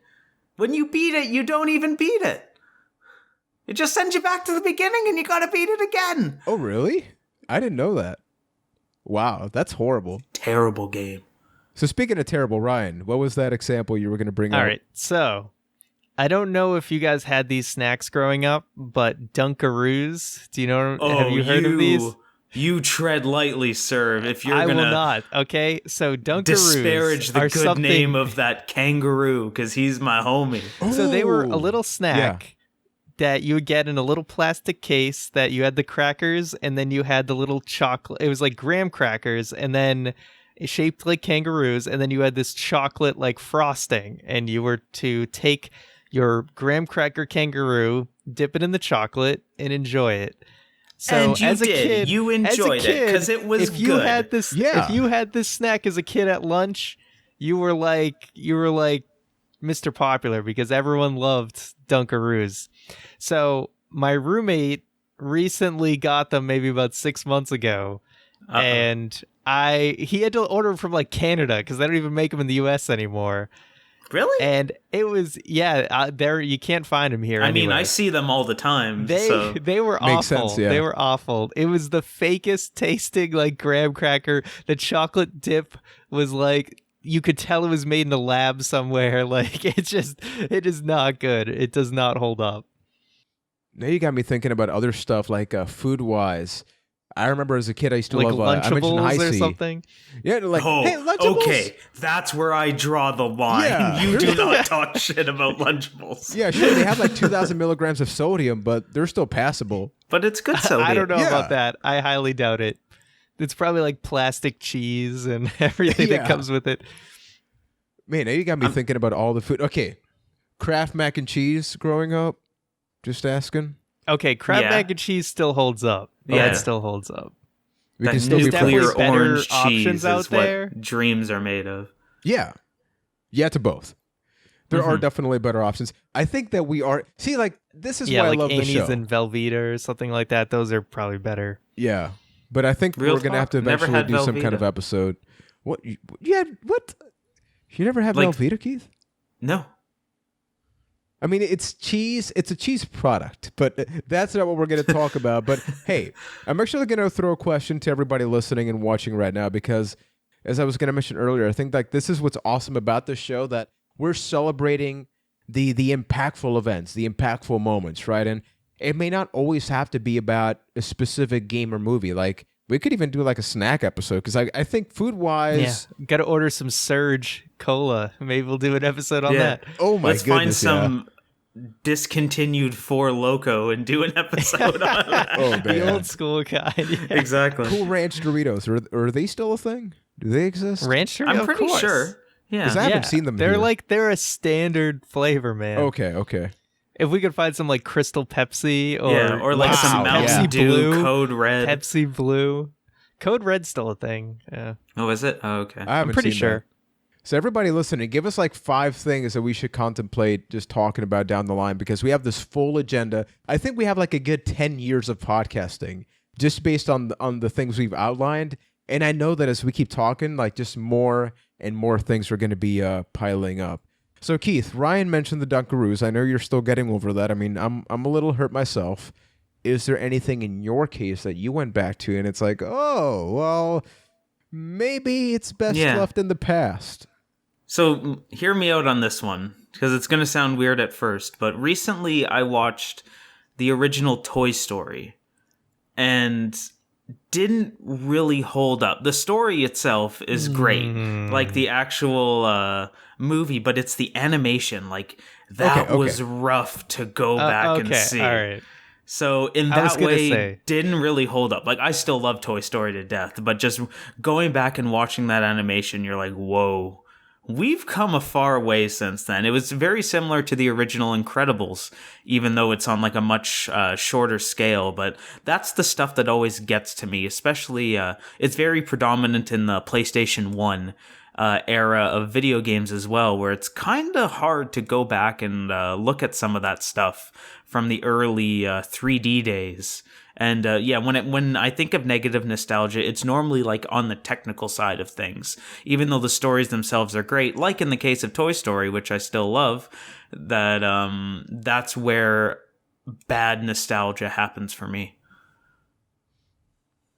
Speaker 3: When you beat it, you don't even beat it. It just sends you back to the beginning and you gotta beat it again.
Speaker 1: Oh, really? I didn't know that. Wow, that's horrible.
Speaker 3: Terrible game.
Speaker 1: So speaking of terrible, Ryan, what was that example you were going to bring up?
Speaker 2: All right, so I don't know if you guys had these snacks growing up, but Dunkaroos. Do you know? Have you heard of these?
Speaker 3: You tread lightly, sir. If you're
Speaker 2: I
Speaker 3: gonna
Speaker 2: will not. Okay, so Dunkaroos
Speaker 3: disparage the
Speaker 2: are
Speaker 3: good
Speaker 2: something.
Speaker 3: name of that kangaroo, because he's my homie.
Speaker 2: So they were a
Speaker 1: Oh,
Speaker 2: little snack that you would get in a little plastic case that you had the crackers and then you had the little chocolate. It was like graham crackers and then shaped like kangaroos. And then you had this chocolate like frosting and you were to take your graham cracker kangaroo, dip it in the chocolate and enjoy it. So
Speaker 3: And you
Speaker 2: as a
Speaker 3: did.
Speaker 2: kid,
Speaker 3: You
Speaker 2: as a
Speaker 3: enjoyed it,
Speaker 2: kid,
Speaker 3: 'cause it was
Speaker 2: if you
Speaker 3: good.
Speaker 2: Had this,
Speaker 1: Yeah.
Speaker 2: If you had this snack as a kid at lunch, you were like Mr. Popular because everyone loved Dunkaroos. So my roommate recently got them maybe about 6 months ago.
Speaker 3: Uh-oh.
Speaker 2: And he had to order them from like Canada because they don't even make them in the US anymore.
Speaker 3: Really?
Speaker 2: And it was, there you can't find them here.
Speaker 3: I mean,
Speaker 2: anyway.
Speaker 3: I see them all the time.
Speaker 2: They
Speaker 3: so.
Speaker 2: they were
Speaker 1: Makes
Speaker 2: awful.
Speaker 1: sense, yeah.
Speaker 2: They were awful. It was the fakest tasting like graham cracker. The chocolate dip was like you could tell it was made in a lab somewhere. Like it is not good. It does not hold up.
Speaker 1: Now you got me thinking about other stuff like food-wise. I remember as a kid I used to
Speaker 2: Like
Speaker 1: love. I mentioned
Speaker 2: Lunchables
Speaker 1: High
Speaker 2: or
Speaker 1: C.
Speaker 2: something.
Speaker 1: Yeah, like
Speaker 3: Oh,
Speaker 1: hey, Lunchables.
Speaker 3: okay. That's where I draw the line.
Speaker 1: Yeah.
Speaker 3: You do not talk shit about Lunchables.
Speaker 1: Yeah, sure. They have like 2,000 milligrams of sodium, but they're still passable.
Speaker 3: But it's good so
Speaker 2: I don't know
Speaker 1: Yeah.
Speaker 2: about that. I highly doubt it. It's probably like plastic cheese and everything
Speaker 1: Yeah.
Speaker 2: that comes with it.
Speaker 1: Man, now you got me thinking about all the food. Okay, Kraft mac and cheese growing up. Just asking.
Speaker 2: Okay, crab
Speaker 3: Yeah.
Speaker 2: mac and cheese still holds up.
Speaker 3: Yeah.
Speaker 2: It still holds up.
Speaker 1: We
Speaker 3: That
Speaker 1: can still be
Speaker 2: definitely
Speaker 1: friends.
Speaker 3: nuclear
Speaker 2: better
Speaker 3: orange
Speaker 2: options
Speaker 3: cheese
Speaker 2: out
Speaker 3: is what
Speaker 2: there.
Speaker 3: dreams are made of.
Speaker 1: Yeah. Yeah to both. There are
Speaker 3: Mhm.
Speaker 1: definitely better options. I think that we are. See, like, this is
Speaker 2: Yeah,
Speaker 1: why
Speaker 2: like
Speaker 1: I love
Speaker 2: Annie's
Speaker 1: the show.
Speaker 2: and Velveeta or something like that. Those are probably better.
Speaker 1: Yeah. But I think
Speaker 3: Real
Speaker 1: we're going to have to
Speaker 3: talk, never
Speaker 1: eventually
Speaker 3: had
Speaker 1: do some kind of
Speaker 3: Velveeta.
Speaker 1: episode. What? You had, what? You never had
Speaker 3: Like-
Speaker 1: Velveeta, Keith?
Speaker 3: No.
Speaker 1: I mean, it's cheese. It's a cheese product, but that's not what we're going to talk about. But hey, I'm actually going to throw a question to everybody listening and watching right now because, as I was going to mention earlier, I think like this is what's awesome about this show, that we're celebrating the impactful events, the impactful moments, right? And it may not always have to be about a specific game or movie. Like we could even do like a snack episode because I think food wise,
Speaker 2: Got to order some Surge Cola. Maybe we'll do an episode on that.
Speaker 1: oh my
Speaker 3: Let's find
Speaker 1: goodness, yeah.
Speaker 3: some discontinued Four Loco and do an episode on that.
Speaker 1: Oh
Speaker 2: The
Speaker 1: man,
Speaker 2: old school kind. Yeah.
Speaker 3: Exactly.
Speaker 1: Cool Ranch Doritos are they still a thing? Do they exist?
Speaker 2: Ranch Doritos,
Speaker 3: I'm
Speaker 2: of
Speaker 3: pretty
Speaker 2: course.
Speaker 3: sure. Yeah.
Speaker 1: 'Cause I haven't seen them
Speaker 2: They're
Speaker 1: here.
Speaker 2: they're a standard flavor, man.
Speaker 1: Okay.
Speaker 2: If we could find some like Crystal Pepsi or
Speaker 3: yeah, or like some
Speaker 1: Wow,
Speaker 3: Mountain
Speaker 1: yeah.
Speaker 3: Dew,
Speaker 2: Blue,
Speaker 3: Code Red.
Speaker 2: Pepsi Blue. Code Red's still a thing. Yeah.
Speaker 3: Oh, is it? Oh, okay.
Speaker 1: I haven't
Speaker 2: I'm pretty
Speaker 1: seen
Speaker 2: sure.
Speaker 1: that. So everybody listening, give us like 5 things that we should contemplate just talking about down the line because we have this full agenda. I think we have like a good 10 years of podcasting just based on the things we've outlined. And I know that as we keep talking, like just more and more things are going to be piling up. So Keith, Ryan mentioned the Dunkaroos. I know you're still getting over that. I mean, I'm a little hurt myself. Is there anything in your case that you went back to and it's like, oh, well, maybe it's best
Speaker 3: Yeah.
Speaker 1: left in the past?
Speaker 3: So hear me out on this one, because it's going to sound weird at first, but recently I watched the original Toy Story and didn't really hold up. The story itself is great, like the actual movie, but it's the animation. Like that
Speaker 1: Okay.
Speaker 3: was rough to go back and see.
Speaker 2: All right.
Speaker 3: So in
Speaker 2: I was
Speaker 3: that
Speaker 2: gonna
Speaker 3: way,
Speaker 2: say.
Speaker 3: didn't really hold up. Like I still love Toy Story to death, but just going back and watching that animation, you're like, whoa, we've come a far way since then. It was very similar to the original Incredibles, even though it's on like a much shorter scale. But that's the stuff that always gets to me, especially it's very predominant in the PlayStation 1 era of video games as well, where it's kind of hard to go back and look at some of that stuff from the early 3D days. And when I think of negative nostalgia, it's normally like on the technical side of things. Even though the stories themselves are great, like in the case of Toy Story, which I still love, that's where bad nostalgia happens for me.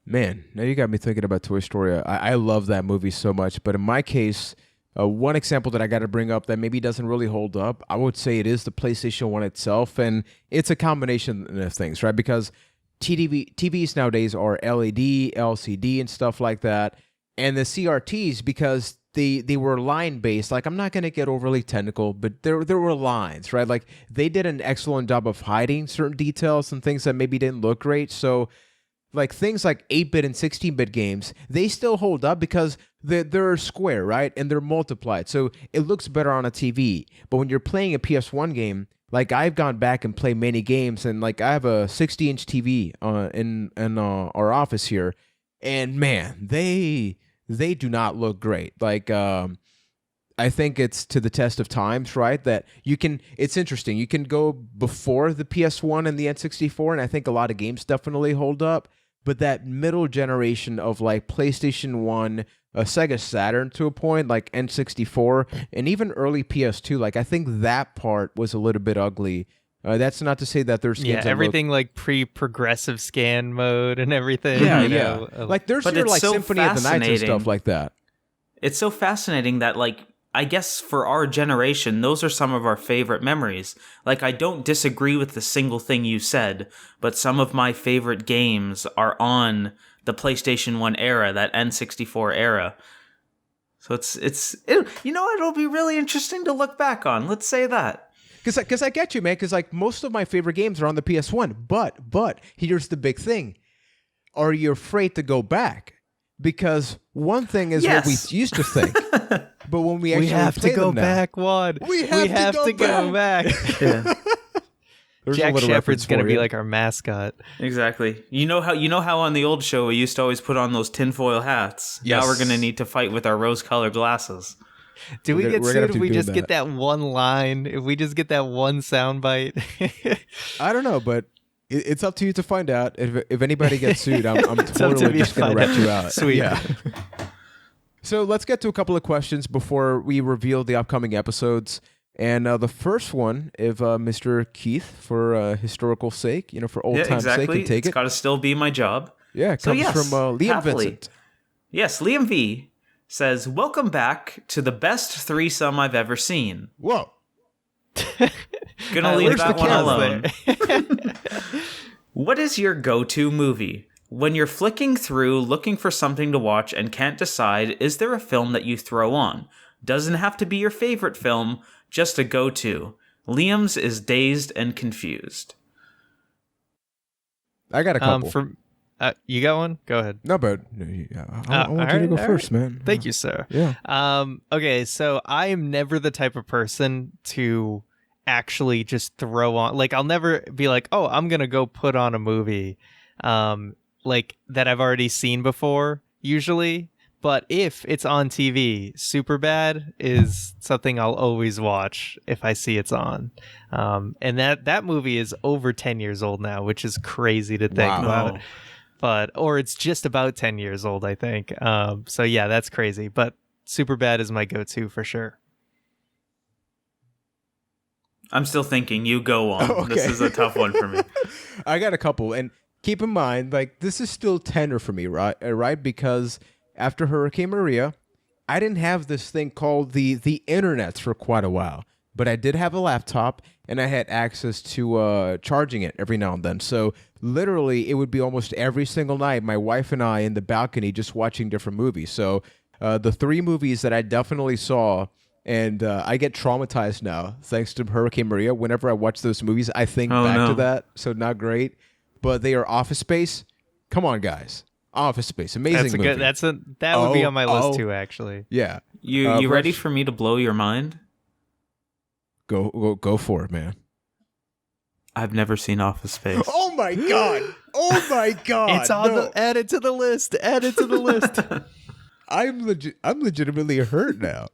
Speaker 1: Man, now you got me thinking about Toy Story. I love that movie so much, but in my case, one example that I got to bring up that maybe doesn't really hold up, I would say it is the PlayStation 1 itself, and it's a combination of things, right? Because TVs nowadays are LED, LCD, and stuff like that. And the CRTs, because they were line-based, like I'm not going to get overly technical, but there were lines, right? Like they did an excellent job of hiding certain details and things that maybe didn't look great. So like things like 8-bit and 16-bit games, they still hold up because they're square, right? And they're multiplied. So it looks better on a TV. But when you're playing a PS1 game, like I've gone back and played many games, and like I have a 60-inch TV in our office here, and man, they do not look great. Like I think it's to the test of times, right? That you can. It's interesting. You can go before the PS1 and the N64, and I think a lot of games definitely hold up. But that middle generation of like PlayStation 1, Sega Saturn to a point, like N64, and even early PS2, like I think that part was a little bit ugly. That's not to say that there's games
Speaker 2: everything like pre-progressive scan mode and everything.
Speaker 1: Yeah. Like there's your like
Speaker 3: so
Speaker 1: Symphony of the Nights and stuff like that.
Speaker 3: It's so fascinating that like I guess for our generation, those are some of our favorite memories. Like, I don't disagree with the single thing you said, but some of my favorite games are on the PlayStation 1 era, that N64 era. So it'll be really interesting to look back on. Let's say that.
Speaker 1: Because I get you, man. Because like most of my favorite games are on the PS1. But here's the big thing: are you afraid to go back? Because one thing is what we used to think. But when we actually
Speaker 2: have to go back, Juan.
Speaker 1: We have to go back.
Speaker 3: Yeah.
Speaker 2: Jack Shepherd's gonna be like our mascot.
Speaker 3: Exactly. You know how on the old show we used to always put on those tinfoil hats.
Speaker 1: Yes.
Speaker 3: Now we're gonna need to fight with our rose-colored glasses.
Speaker 2: Do we get sued if we just get that one line? If we just get that one soundbite?
Speaker 1: I don't know, but it's up to you to find out. If anybody gets sued, I'm totally just gonna rat you out.
Speaker 2: Sweet.
Speaker 1: Yeah. So let's get to a couple of questions before we reveal the upcoming episodes. And the first one, if Mr. Keith, for historical sake, for old time's sake, can take
Speaker 3: it's got to still be my job.
Speaker 1: Yeah, it comes from Liam
Speaker 3: happily.
Speaker 1: Vincent.
Speaker 3: Yes, Liam V says, "Welcome back to the best threesome I've ever seen."
Speaker 1: Whoa.
Speaker 3: Gonna leave that one alone.
Speaker 2: There.
Speaker 3: What is your go-to movie? When you're flicking through looking for something to watch and can't decide, is there a film that you throw on? Doesn't have to be your favorite film, just a go-to. Liam's is Dazed and Confused.
Speaker 1: I got a couple.
Speaker 2: You got one? Go ahead.
Speaker 1: No, but I want you to go first, man.
Speaker 2: Thank you, sir.
Speaker 1: Yeah.
Speaker 2: Okay, so I am never the type of person to actually just throw on, like, I'll never be like, oh, I'm gonna go put on a movie like that I've already seen before, usually. But if it's on TV, Superbad is something I'll always watch if I see it's on. And that movie is over 10 years old now, which is crazy to think about. Or it's just about 10 years old, I think. So yeah, that's crazy. But Superbad is my go-to for sure.
Speaker 3: I'm still thinking. You go on.
Speaker 1: Okay.
Speaker 3: This is a tough one for me.
Speaker 1: I got a couple. And keep in mind, like, this is still tender for me, right? Because after Hurricane Maria, I didn't have this thing called the internet for quite a while. But I did have a laptop, and I had access to charging it every now and then. So literally, it would be almost every single night, my wife and I in the balcony just watching different movies. So the three movies that I definitely saw, and I get traumatized now thanks to Hurricane Maria. Whenever I watch those movies, I think back to that. So not great. But they are Office Space. Come on, guys. Office Space, amazing movie.
Speaker 2: That would be on my list too, actually.
Speaker 1: Yeah.
Speaker 3: You ready for me to blow your mind?
Speaker 1: Go for it, man.
Speaker 3: I've never seen Office Space.
Speaker 1: Oh my god! Oh my god!
Speaker 2: It's on add it to the list. Add it to the list.
Speaker 1: I'm legitimately hurt now.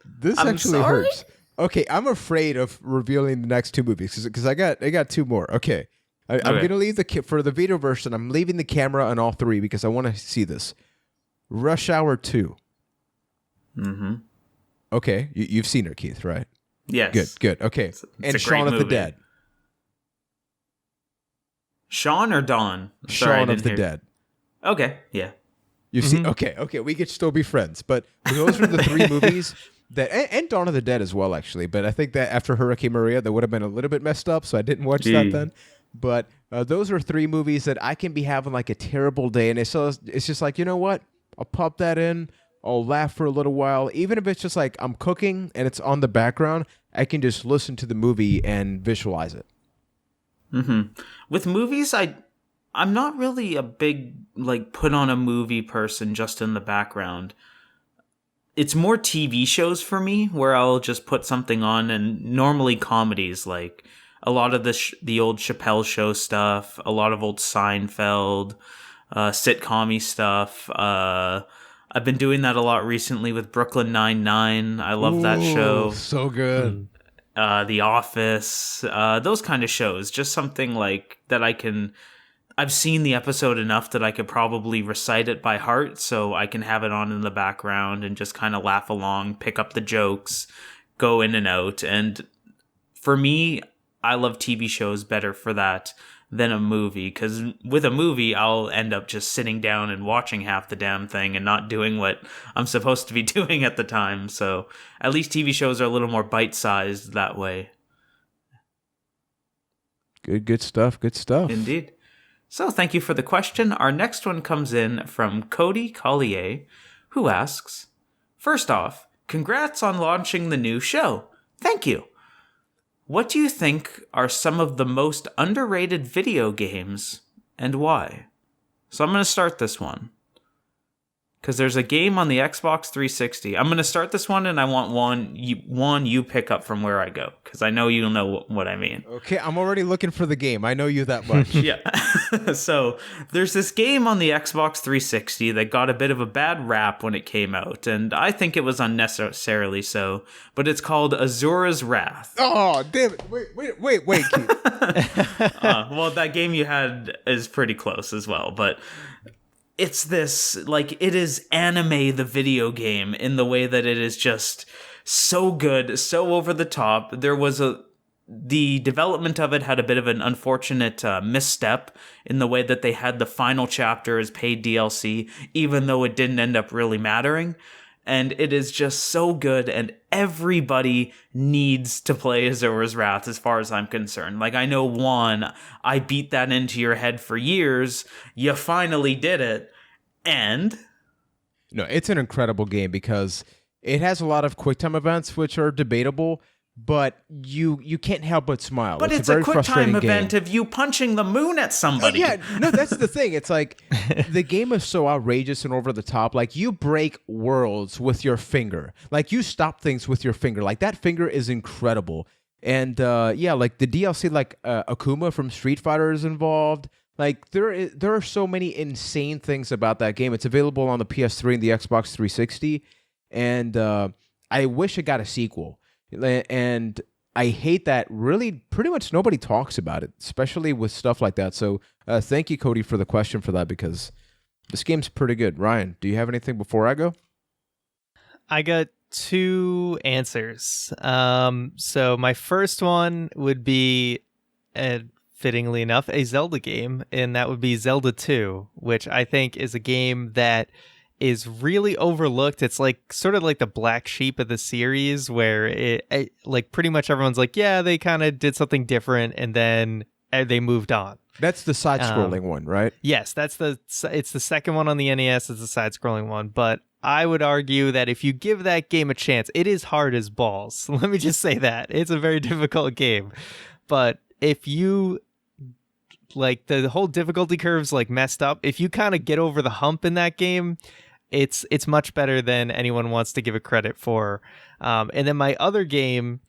Speaker 1: This
Speaker 3: I'm
Speaker 1: actually
Speaker 3: sorry?
Speaker 1: hurts. Okay, I'm afraid of revealing the next two movies because I got two more. Okay, I'm gonna leave for the video version. I'm leaving the camera on all three because I want to see this. Rush Hour 2.
Speaker 3: Mm-hmm.
Speaker 1: Okay, you've seen her, Keith, right?
Speaker 3: Yes.
Speaker 1: Good. Okay,
Speaker 3: It's
Speaker 1: and
Speaker 3: a
Speaker 1: Shaun
Speaker 3: great
Speaker 1: of the
Speaker 3: movie.
Speaker 1: Dead.
Speaker 3: Shaun or Dawn? Sorry, I
Speaker 1: Shaun of
Speaker 3: didn't
Speaker 1: the
Speaker 3: hear.
Speaker 1: Dead.
Speaker 3: Okay, yeah.
Speaker 1: You've seen? Okay, we could still be friends. But those are the three movies that, and Dawn of the Dead as well, actually. But I think that after Hurricane Maria, that would have been a little bit messed up, so I didn't watch that then. But those are three movies that I can be having like a terrible day, and it's just like, you know what? I'll pop that in. I'll laugh for a little while, even if it's just like I'm cooking and it's on the background. I can just listen to the movie and visualize it.
Speaker 3: Mm-hmm. With movies, I'm not really a big like put on a movie person just in the background. It's more TV shows for me where I'll just put something on, and normally comedies, like a lot of the old Chappelle Show stuff, a lot of old Seinfeld, sitcom-y stuff. I've been doing that a lot recently with Brooklyn Nine-Nine. I love that show.
Speaker 1: So good.
Speaker 3: The Office, those kind of shows. Just something like that I've seen the episode enough that I could probably recite it by heart, so I can have it on in the background and just kind of laugh along, pick up the jokes, go in and out. And for me, I love TV shows better for that than a movie, because with a movie, I'll end up just sitting down and watching half the damn thing and not doing what I'm supposed to be doing at the time. So at least TV shows are a little more bite-sized that way.
Speaker 1: Good stuff.
Speaker 3: Indeed. So thank you for the question. Our next one comes in from Cody Collier, who asks, first off, congrats on launching the new show. Thank you. What do you think are some of the most underrated video games, and why? So I'm going to start this one, because there's a game on the Xbox 360. I'm going to start this one, and I want Juan, you pick up from where I go, because I know you'll know what I mean.
Speaker 1: Okay, I'm already looking for the game. I know you that much.
Speaker 3: Yeah. So there's this game on the Xbox 360 that got a bit of a bad rap when it came out, and I think it was unnecessarily so, but it's called Azura's Wrath.
Speaker 1: Oh, damn it. Wait, Keith.
Speaker 3: Well, that game you had is pretty close as well, but it's this, like, it is anime the video game in the way that it is just so good, so over the top. The development of it had a bit of an unfortunate misstep in the way that they had the final chapter as paid DLC, even though it didn't end up really mattering. And it is just so good, and everybody needs to play Azura's Wrath as far as I'm concerned. Like, I know, Juan, I beat that into your head for years. You finally did it. And?
Speaker 1: No, it's an incredible game because it has a lot of QuickTime events, which are debatable, but you can't help but smile.
Speaker 3: But it's a QuickTime event of you punching the moon at somebody.
Speaker 1: Yeah, no, that's the thing. It's like the game is so outrageous and over the top. Like, you break worlds with your finger. Like, you stop things with your finger. Like, that finger is incredible. And like the DLC, like Akuma from Street Fighter is involved. Like, there are so many insane things about that game. It's available on the PS3 and the Xbox 360. And I wish it got a sequel. And I hate that really pretty much nobody talks about it, especially with stuff like that. So thank you, Cody, for the question for that, because this game's pretty good. Ryan, do you have anything before I go?
Speaker 2: I got two answers. So my first one would be, fittingly enough, a Zelda game, and that would be Zelda 2, which I think is a game that is really overlooked. It's like sort of like the black sheep of the series, where it like pretty much everyone's like, yeah, they kind of did something different, and then they moved on.
Speaker 1: That's the side-scrolling one, right?
Speaker 2: Yes, it's the second one on the NES. It's the side-scrolling one, but I would argue that if you give that game a chance, it is hard as balls. Let me just say that. It's a very difficult game, but if you Like the whole difficulty curve's like messed up. If you kind of get over the hump in that game, it's much better than anyone wants to give it credit for. And then my other game,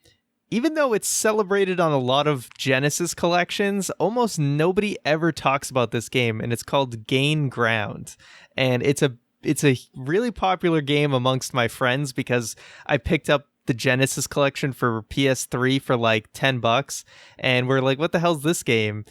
Speaker 2: even though it's celebrated on a lot of Genesis collections, almost nobody ever talks about this game, and it's called Gain Ground. And it's a really popular game amongst my friends because I picked up the Genesis collection for PS3 for like $10, and we're like, what the hell's this game?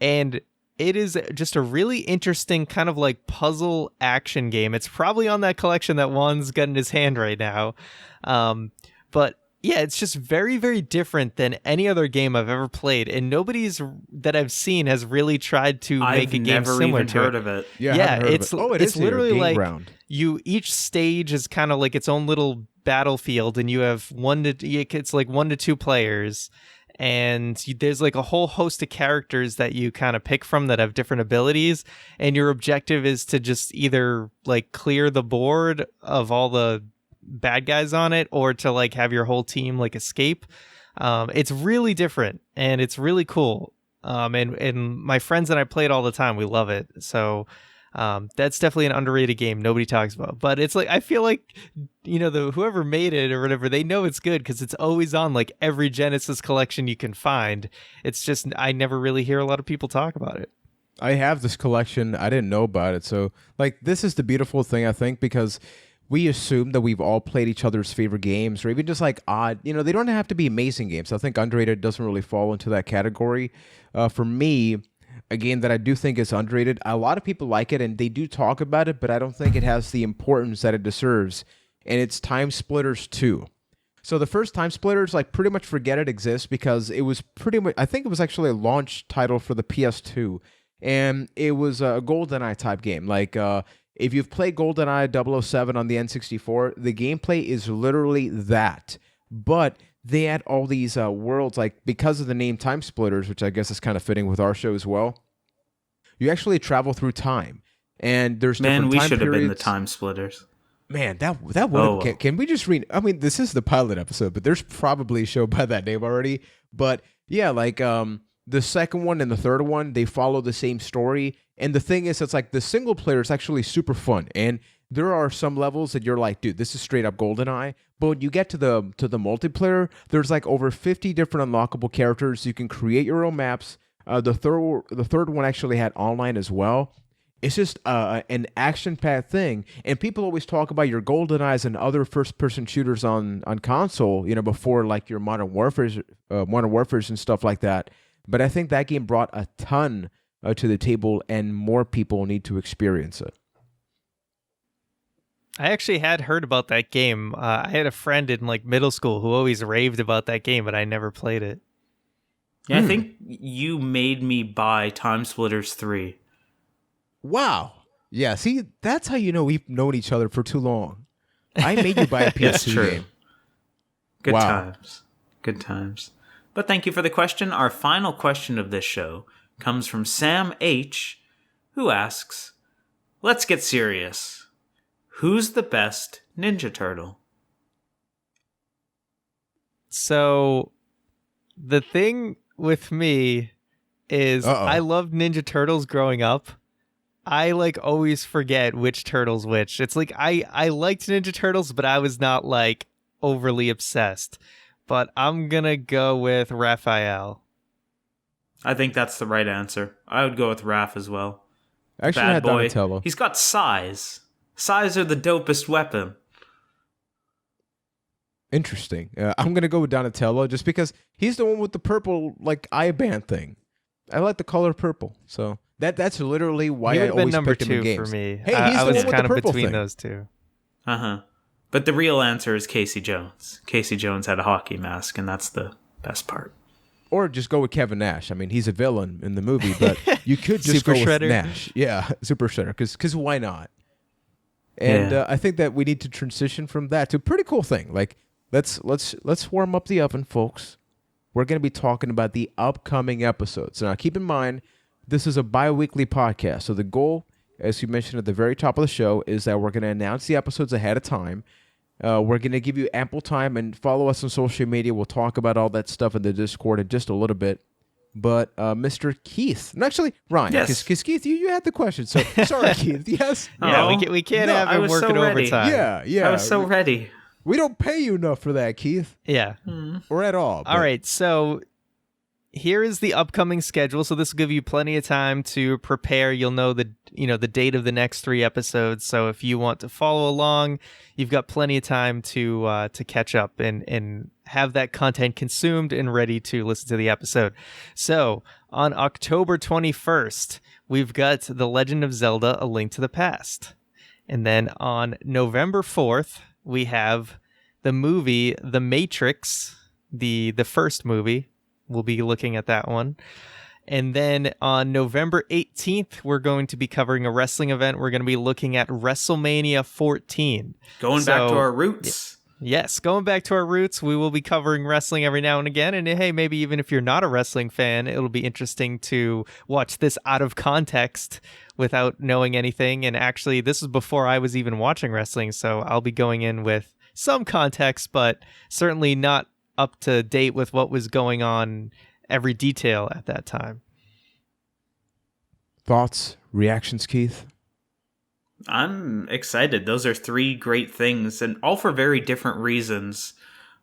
Speaker 2: And it is just a really interesting kind of like puzzle action game. It's probably on that collection that Juan's got in his hand right now. But yeah, it's just very, very different than any other game I've ever played. And nobody's that I've seen has really tried to make a game similar to it.
Speaker 3: I've never even heard of it.
Speaker 2: Yeah, it's
Speaker 1: it's
Speaker 2: literally like
Speaker 1: ground.
Speaker 2: Each stage is kind of like its own little battlefield, and you have it's like 1 to 2 players. And there's like a whole host of characters that you kind of pick from that have different abilities, and your objective is to just either like clear the board of all the bad guys on it, or to like have your whole team like escape. It's really different, and it's really cool. And my friends and I play it all the time. We love it. So that's definitely an underrated game nobody talks about. But it's like, I feel like, whoever made it or whatever, they know it's good because it's always on like every Genesis collection you can find. It's just I never really hear a lot of people talk about it.
Speaker 1: I have this collection. I didn't know about it. So like, this is the beautiful thing, I think, because we assume that we've all played each other's favorite games, or even just like odd, they don't have to be amazing games. I think underrated doesn't really fall into that category. For me, a game that I do think is underrated, a lot of people like it and they do talk about it, but I don't think it has the importance that it deserves. And it's Time Splitters 2. So the first Time Splitters, like, pretty much forget it exists because it was pretty much, I think it was actually a launch title for the PS2. And it was a GoldenEye type game. Like, if you've played GoldenEye 007 on the N64, the gameplay is literally that. But they had all these worlds, like, because of the name Time Splitters, which I guess is kind of fitting with our show as well, you actually travel through time. And there's different time periods. Man, we should have been
Speaker 3: the Time Splitters.
Speaker 1: Man, that would can we just read? I mean, this is the pilot episode, but there's probably a show by that name already. But yeah, like the second one and the third one, they follow the same story. And the thing is, it's like the single player is actually super fun. And there are some levels that you're like, dude, this is straight up GoldenEye. But when you get to the multiplayer, there's like over 50 different unlockable characters. You can create your own maps. The third one actually had online as well. It's just an action-packed thing. And people always talk about your GoldenEyes and other first-person shooters on console, before like your Modern Warfares and stuff like that. But I think that game brought a ton to the table, and more people need to experience it.
Speaker 2: I actually had heard about that game. I had a friend in like middle school who always raved about that game, but I never played it.
Speaker 3: Yeah, I think you made me buy Time Splitters 3.
Speaker 1: Wow. Yeah, see, that's how you know we've known each other for too long. I made you buy a PS2 game.
Speaker 3: Good times. Good times. But thank you for the question. Our final question of this show comes from Sam H., who asks, let's get serious. Who's the best Ninja Turtle?
Speaker 2: So, the thing with me is I loved Ninja Turtles growing up. I like always forget which turtle's which. It's like I liked Ninja Turtles, but I was not like overly obsessed. But I'm gonna go with Raphael.
Speaker 3: I think that's the right answer. I would go with Raph as well.
Speaker 1: Actually, I had Donatello.
Speaker 3: He's got size. Size are the dopest weapon.
Speaker 1: Interesting. I'm gonna go with Donatello just because he's the one with the purple like eye band thing. I like the color purple, so that's literally why I always picked him in games.
Speaker 2: For me.
Speaker 1: Hey, he's
Speaker 2: I
Speaker 1: the
Speaker 2: was
Speaker 1: one with
Speaker 2: kind
Speaker 1: the
Speaker 2: of
Speaker 1: purple
Speaker 2: between
Speaker 1: thing.
Speaker 2: those two.
Speaker 3: But the real answer is Casey Jones. Casey Jones had a hockey mask, and that's the best part.
Speaker 1: Or just go with Kevin Nash. I mean, he's a villain in the movie, but you could just
Speaker 2: Super
Speaker 1: go
Speaker 2: Shredder.
Speaker 1: with Nash. Yeah, Super Shredder, because why not? And I think that we need to transition from that to a pretty cool thing. Like, let's warm up the oven, folks. We're going to be talking about the upcoming episodes. Now, keep in mind, this is a bi-weekly podcast, so the goal, as you mentioned at the very top of the show, is that we're going to announce the episodes ahead of time. We're going to give you ample time, and follow us on social media. We'll talk about all that stuff in the Discord in just a little bit. but Mr. Keith. And actually, Ryan,
Speaker 3: Yes.
Speaker 1: because Keith, you had the question. So sorry, Keith. Yes.
Speaker 2: Yeah,
Speaker 3: Oh.
Speaker 2: we can't
Speaker 3: No,
Speaker 2: have
Speaker 3: I
Speaker 2: him
Speaker 3: was
Speaker 2: working
Speaker 3: so ready.
Speaker 2: overtime.
Speaker 1: Yeah.
Speaker 3: I was so ready.
Speaker 1: We don't pay you enough for that, Keith,
Speaker 2: Yeah.
Speaker 1: or at all.
Speaker 2: All right, so here is the upcoming schedule. So this will give you plenty of time to prepare. You'll know the date of the next 3 episodes. So if you want to follow along, you've got plenty of time to catch up and have that content consumed and ready to listen to the episode. So on October 21st, we've got The Legend of Zelda: A Link to the Past. And then on November 4th, we have the movie The Matrix, the first movie. We'll be looking at that one. And then on November 18th, we're going to be covering a wrestling event. We're going to be looking at WrestleMania 14.
Speaker 3: Going back to our roots.
Speaker 2: Yes, going back to our roots, we will be covering wrestling every now and again. And hey, maybe even if you're not a wrestling fan, it'll be interesting to watch this out of context without knowing anything. And actually, this is before I was even watching wrestling, so I'll be going in with some context, but certainly not up to date with what was going on, every detail at that time.
Speaker 1: Thoughts, reactions, Keith?
Speaker 3: I'm excited. Those are 3 great things, and all for very different reasons.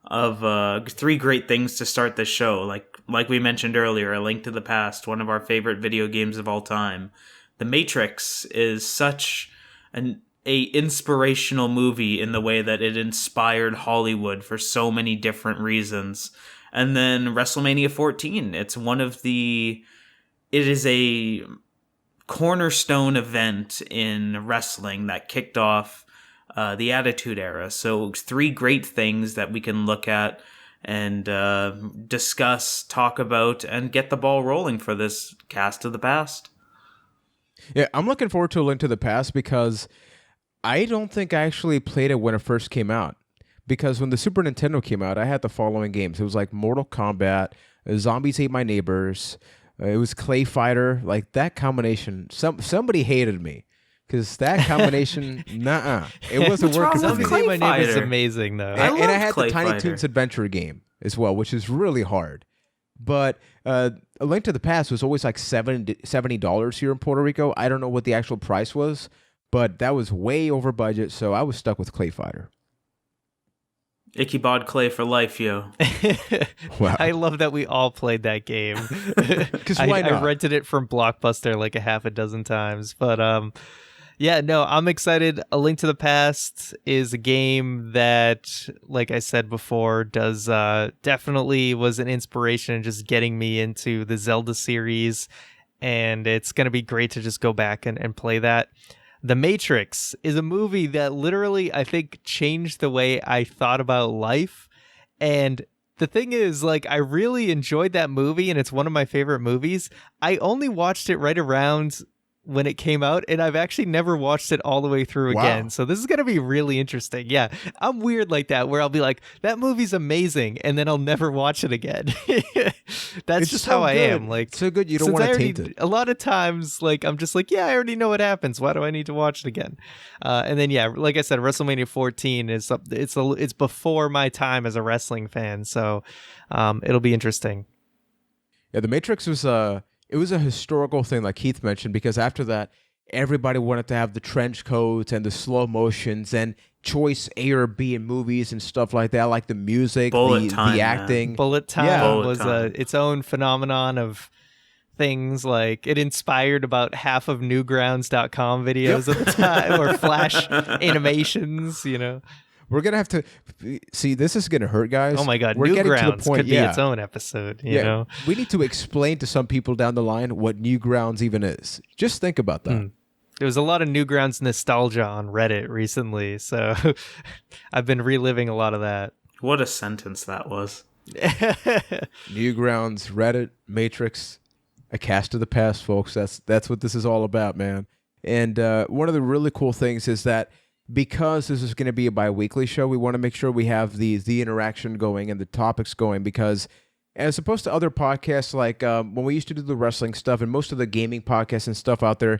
Speaker 3: Of 3 great things to start the show. Like we mentioned earlier, A Link to the Past, one of our favorite video games of all time. The Matrix is such a inspirational movie in the way that it inspired Hollywood for so many different reasons. And then WrestleMania 14, it is a cornerstone event in wrestling that kicked off the Attitude Era. So 3 great things that we can look at and discuss, talk about, and get the ball rolling for this Cast of the Past.
Speaker 1: Yeah, I'm looking forward to A Link to the Past because I don't think I actually played it when it first came out. Because when the Super Nintendo came out, I had the following games. It was like Mortal Kombat, Zombies Ate My Neighbors, it was Clay Fighter. Like that combination, somebody hated me. Because that combination, it wasn't working for me.
Speaker 2: Zombies Ate My Neighbors is amazing, though.
Speaker 1: And I had
Speaker 3: Clay
Speaker 1: the Tiny
Speaker 3: Fighter.
Speaker 1: Toons Adventure game as well, which is really hard. But A Link to the Past was always like $70 here in Puerto Rico. I don't know what the actual price was, but that was way over budget, so I was stuck with Clay Fighter.
Speaker 3: Ichabod Clay for life, yo.
Speaker 1: Wow.
Speaker 2: I love that we all played that game.
Speaker 1: Because why not?
Speaker 2: I rented it from Blockbuster like a half a dozen times. But yeah, no, I'm excited. A Link to the Past is a game that, like I said before, does definitely was an inspiration in just getting me into the Zelda series. And it's going to be great to just go back and play that. The Matrix is a movie that literally, I think, changed the way I thought about life. And the thing is, like, I really enjoyed that movie, and it's one of my favorite movies. I only watched it right around when it came out, and I've actually never watched it all the way through again. So this is going to be really interesting. Yeah, I'm weird like that, where I'll be like, that movie's amazing, and then I'll never watch it again. That's
Speaker 1: It's
Speaker 2: just
Speaker 1: so
Speaker 2: how I
Speaker 1: good.
Speaker 2: am. Like,
Speaker 1: So good you don't
Speaker 2: since
Speaker 1: want
Speaker 2: I
Speaker 1: to
Speaker 2: already-
Speaker 1: taint it.
Speaker 2: A lot of times, like, I'm just like, yeah, I already know what happens. Why do I need to watch it again? And then, yeah, like I said, WrestleMania 14 is it's before my time as a wrestling fan, so it'll be interesting.
Speaker 1: Yeah, The Matrix was it was a historical thing, like Keith mentioned, because after that, everybody wanted to have the trench coats and the slow motions and choice A or B in movies and stuff like that, like the music,
Speaker 3: Bullet time,
Speaker 1: the
Speaker 3: man.
Speaker 1: acting.
Speaker 2: Bullet Time
Speaker 1: Yeah.
Speaker 3: Bullet
Speaker 2: was
Speaker 3: Time.
Speaker 2: its own phenomenon of things. Like, it inspired about half of Newgrounds.com videos at the time, or Flash animations, you know.
Speaker 1: We're gonna have to see. This is gonna hurt, guys.
Speaker 2: Oh my God,
Speaker 1: We're getting to the
Speaker 2: Newgrounds
Speaker 1: point.
Speaker 2: could be
Speaker 1: yeah,
Speaker 2: its own episode, you know.
Speaker 1: we need to explain to some people down the line what Newgrounds even is. Just think about that.
Speaker 2: There was a lot of Newgrounds nostalgia on Reddit recently, so I've been reliving a lot of that.
Speaker 3: What a sentence that was.
Speaker 1: Newgrounds, Reddit, Matrix, a cast of the past, folks. That's what this is all about, man. And one of the really cool things is that because this is going to be a bi-weekly show, we want to make sure we have the interaction going and the topics going, because as opposed to other podcasts, like when we used to do the wrestling stuff and most of the gaming podcasts and stuff out there,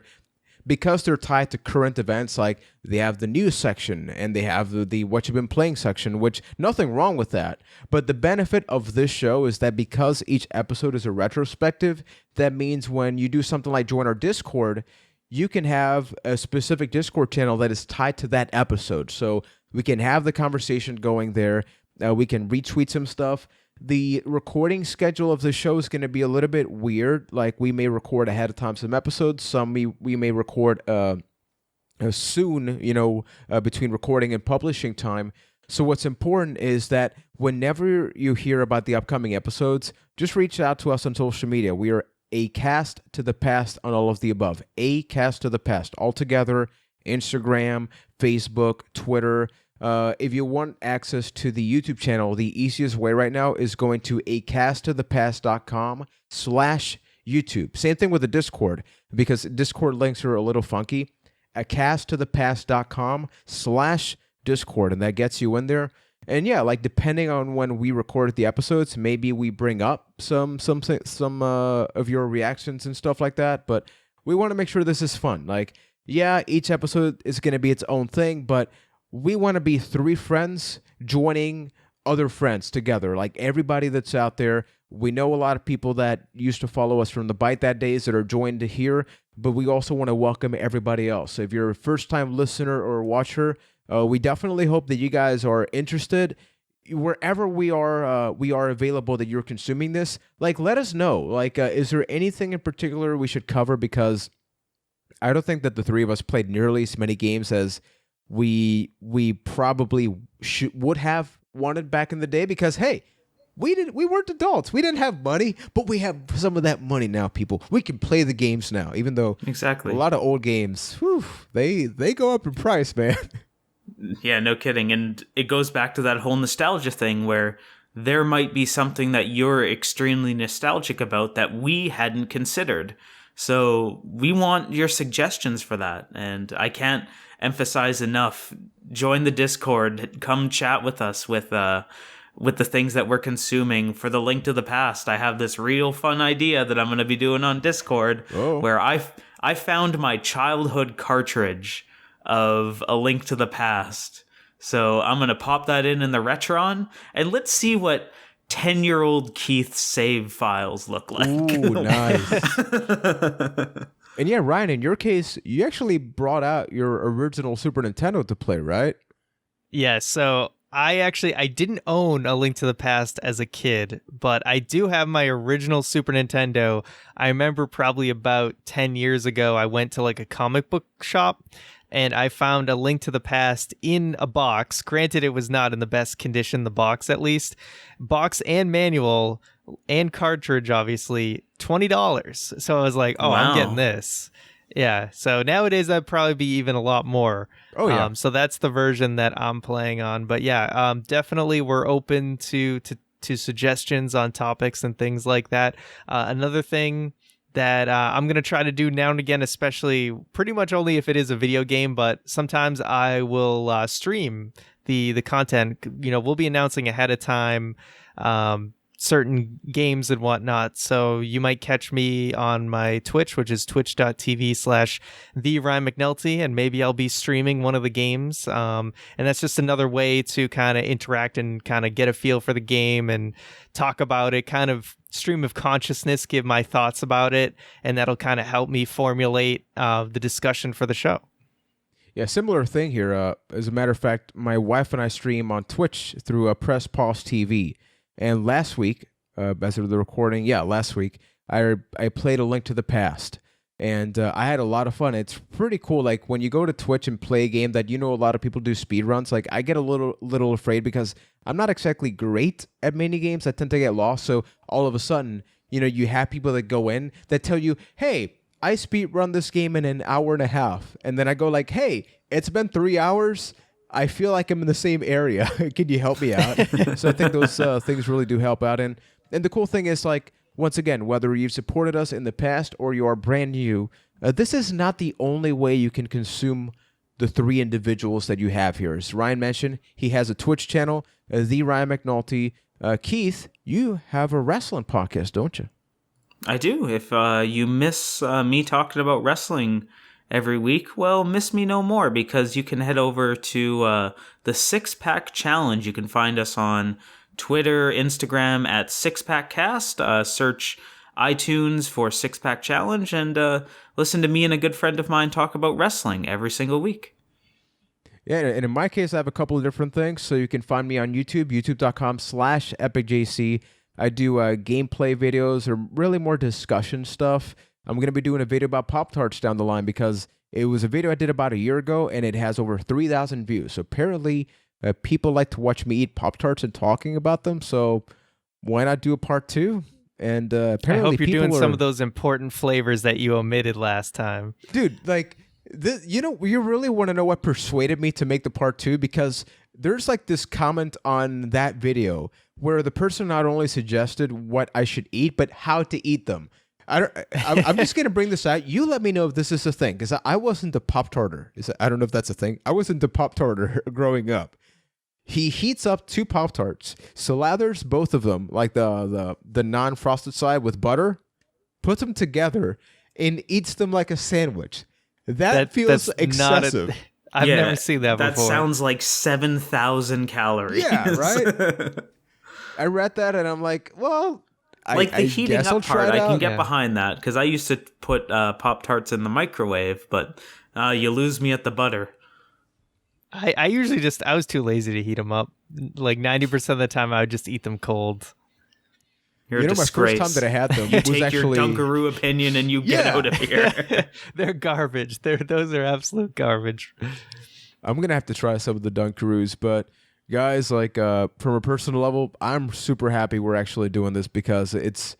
Speaker 1: because they're tied to current events, like they have the news section and they have the what you've been playing section, which nothing wrong with that. But the benefit of this show is that because each episode is a retrospective, that means when you do something like join our Discord, you can have a specific Discord channel that is tied to that episode. So we can have the conversation going there. We can retweet some stuff. The recording schedule of the show is going to be a little bit weird. Like we may record ahead of time some episodes. Some we may record soon, between recording and publishing time. So what's important is that whenever you hear about the upcoming episodes, just reach out to us on social media. We are A Cast to the Past on all of the above. A Cast to the Past all together. Instagram, Facebook, Twitter. If you want access to the YouTube channel, the easiest way right now is going to acasttothepast.com/YouTube. Same thing with the Discord, because Discord links are a little funky. acasttothepast.com/Discord, and that gets you in there. And yeah, like depending on when we recorded the episodes, maybe we bring up some of your reactions and stuff like that. But we want to make sure this is fun. Like, yeah, each episode is going to be its own thing, but we want to be three friends joining other friends together. Like everybody that's out there, we know a lot of people that used to follow us from the Bite That days that are joined here, but we also want to welcome everybody else. So if you're a first-time listener or watcher, we definitely hope that you guys are interested. Wherever we are available that you're consuming this, like let us know. Like, is there anything in particular we should cover? Because I don't think that the three of us played nearly as many games as we probably would have wanted back in the day, because hey, we weren't adults, we didn't have money, but we have some of that money now. People, we can play the games now, even though
Speaker 3: exactly
Speaker 1: a lot of old games, they go up in price, man.
Speaker 3: Yeah, no kidding. And it goes back to that whole nostalgia thing where there might be something that you're extremely nostalgic about that we hadn't considered. So we want your suggestions for that. And I can't emphasize enough, join the Discord, come chat with us with the things that we're consuming. For the Link to the Past, I have this real fun idea that I'm going to be doing on Discord where I found my childhood cartridge of A Link to the Past. So I'm going to pop that in the Retron, and let's see what 10-year-old Keith's save files look like.
Speaker 1: Ooh, nice. And yeah, Ryan, in your case, you actually brought out your original Super Nintendo to play, right?
Speaker 2: Yeah, so I didn't own A Link to the Past as a kid, but I do have my original Super Nintendo. I remember probably about 10 years ago, I went to like a comic book shop and I found A Link to the Past in a box. Granted, it was not in the best condition, the box at least. Box and manual and cartridge, obviously, $20. So I was like, oh, wow, I'm getting this. Yeah, so nowadays that'd probably be even a lot more.
Speaker 1: Oh, yeah.
Speaker 2: So that's the version that I'm playing on. But yeah, definitely we're open to suggestions on topics and things like that. Another thing that I'm going to try to do now and again, especially pretty much only if it is a video game, but sometimes I will stream the content. We'll be announcing ahead of time certain games and whatnot. So you might catch me on my Twitch, which is twitch.tv/TheRyanMcNulty, and maybe I'll be streaming one of the games. And that's just another way to kind of interact and kind of get a feel for the game and talk about it, kind of stream of consciousness, give my thoughts about it, and that'll kind of help me formulate the discussion for the show.
Speaker 1: Yeah, similar thing here. As a matter of fact, my wife and I stream on Twitch through Press Pause TV. And last week, as of the recording, last week, I played A Link to the Past. And I had a lot of fun. It's pretty cool. Like when you go to Twitch and play a game that a lot of people do speedruns, like I get a little afraid because I'm not exactly great at mini games. I tend to get lost. So all of a sudden, you have people that go in that tell you, hey, I speedrun this game in an hour and a half. And then I go like, hey, it's been 3 hours. I feel like I'm in the same area. Can you help me out? So I think those things really do help out. And the cool thing is, like, once again, whether you've supported us in the past or you are brand new, this is not the only way you can consume the three individuals that you have here. As Ryan mentioned, he has a Twitch channel, The Ryan McNulty. Keith, you have a wrestling podcast, don't you?
Speaker 3: I do. If you miss me talking about wrestling every week, well, miss me no more, because you can head over to the Six Pack Challenge. You can find us on Twitter, Instagram at Six Pack Cast. Search iTunes for Six Pack Challenge and listen to me and a good friend of mine talk about wrestling every single week.
Speaker 1: Yeah, and in my case, I have a couple of different things. So you can find me on YouTube, youtube.com/EpicJC. I do gameplay videos or really more discussion stuff. I'm going to be doing a video about Pop-Tarts down the line because it was a video I did about a year ago, and it has over 3,000 views. So apparently, people like to watch me eat Pop-Tarts and talking about them. So why not do a part 2? And apparently,
Speaker 2: I hope you're
Speaker 1: people
Speaker 2: doing some of those important flavors that you omitted last time.
Speaker 1: Dude, like, you really want to know what persuaded me to make the part 2? Because there's like this comment on that video where the person not only suggested what I should eat, but how to eat them. I'm just going to bring this out. You let me know if this is a thing, because I wasn't a Pop-Tarter. I don't know if that's a thing. I wasn't a Pop-Tarter growing up. He heats up 2 Pop-Tarts, slathers both of them, like the non-frosted side, with butter, puts them together, and eats them like a sandwich. That feels excessive.
Speaker 2: I've never seen that before.
Speaker 3: That sounds like 7,000 calories.
Speaker 1: Yeah, right? I read that, and I'm like, well...
Speaker 3: Like the heating up part, I can get
Speaker 2: Yeah.
Speaker 3: behind that, because I used to put Pop-Tarts in the microwave, but you lose me at the butter.
Speaker 2: I usually I was too lazy to heat them up. Like 90% of the time, I would just eat them cold.
Speaker 3: You're a disgrace.
Speaker 1: My first time that I had them
Speaker 3: You
Speaker 1: was
Speaker 3: take
Speaker 1: actually...
Speaker 3: your Dunkaroo opinion and you get out of here.
Speaker 2: They're garbage. Those are absolute garbage.
Speaker 1: I'm going to have to try some of the Dunkaroos, but guys, like from a personal level, I'm super happy we're actually doing this, because it's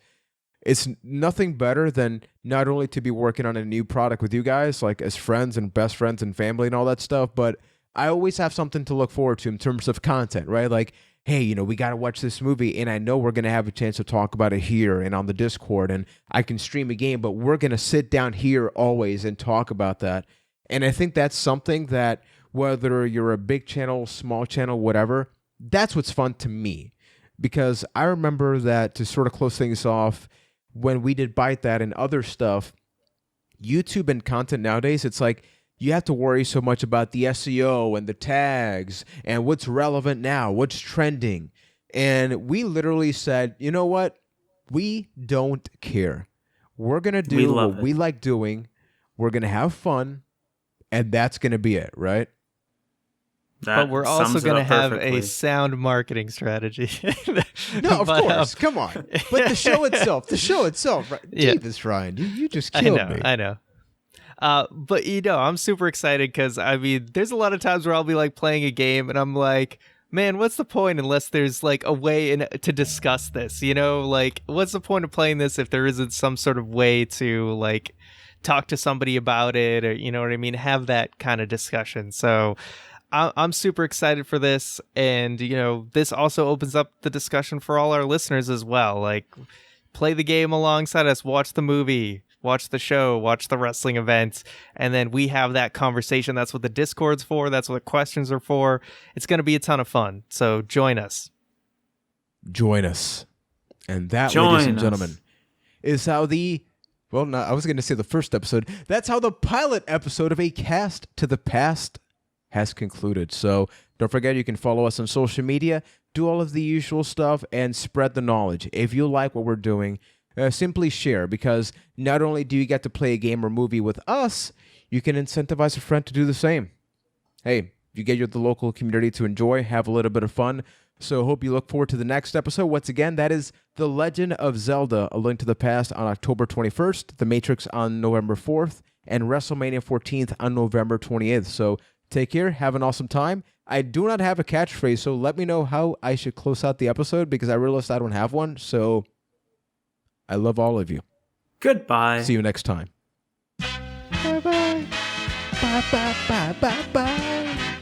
Speaker 1: nothing better than not only to be working on a new product with you guys, like as friends and best friends and family and all that stuff, but I always have something to look forward to in terms of content, right? Like, hey, we got to watch this movie, and I know we're going to have a chance to talk about it here and on the Discord, and I can stream a game, but we're going to sit down here always and talk about that. And I think that's something that, whether you're a big channel, small channel, whatever, that's what's fun to me. Because I remember that, to sort of close things off, when we did Bite That and other stuff, YouTube and content nowadays, it's like you have to worry so much about the SEO and the tags and what's relevant now, what's trending. And we literally said, you know what? We don't care. We're going to do what we like doing. We're going to have fun. And that's going to be it, right?
Speaker 2: But we're also going to have a sound marketing strategy.
Speaker 1: No, of course. Come on. But the show itself, right?
Speaker 2: Yeah.
Speaker 1: Jesus, Ryan, you just killed me.
Speaker 2: I know. But I'm super excited because there's a lot of times where I'll be like playing a game and I'm like, man, what's the point unless there's like a way to discuss this? Like, what's the point of playing this if there isn't some sort of way to like talk to somebody about it, or you know what I mean, have that kind of discussion. So I'm super excited for this, and this also opens up the discussion for all our listeners as well. Like, play the game alongside us, watch the movie, watch the show, watch the wrestling events, and then we have that conversation. That's what the Discord's for. That's what the questions are for. It's going to be a ton of fun. So join us.
Speaker 1: Join us. And that, ladies and gentlemen, is how I was going to say the first episode. That's how the pilot episode of A Cast to the Past has concluded. So don't forget, you can follow us on social media, do all of the usual stuff, and spread the knowledge. If you like what we're doing, simply share, because not only do you get to play a game or movie with us, you can incentivize a friend to do the same. Hey, you get the local community to enjoy, have a little bit of fun. So hope you look forward to the next episode. Once again, that is The Legend of Zelda: A Link to the Past on October 21st, The Matrix on November 4th, and WrestleMania 14th on November 28th. So take care, have an awesome time. I do not have a catchphrase, so let me know how I should close out the episode, because I realized I don't have one. So I love all of you.
Speaker 3: Goodbye.
Speaker 1: See you next time. Bye-bye. Bye-bye. Bye-bye. Bye.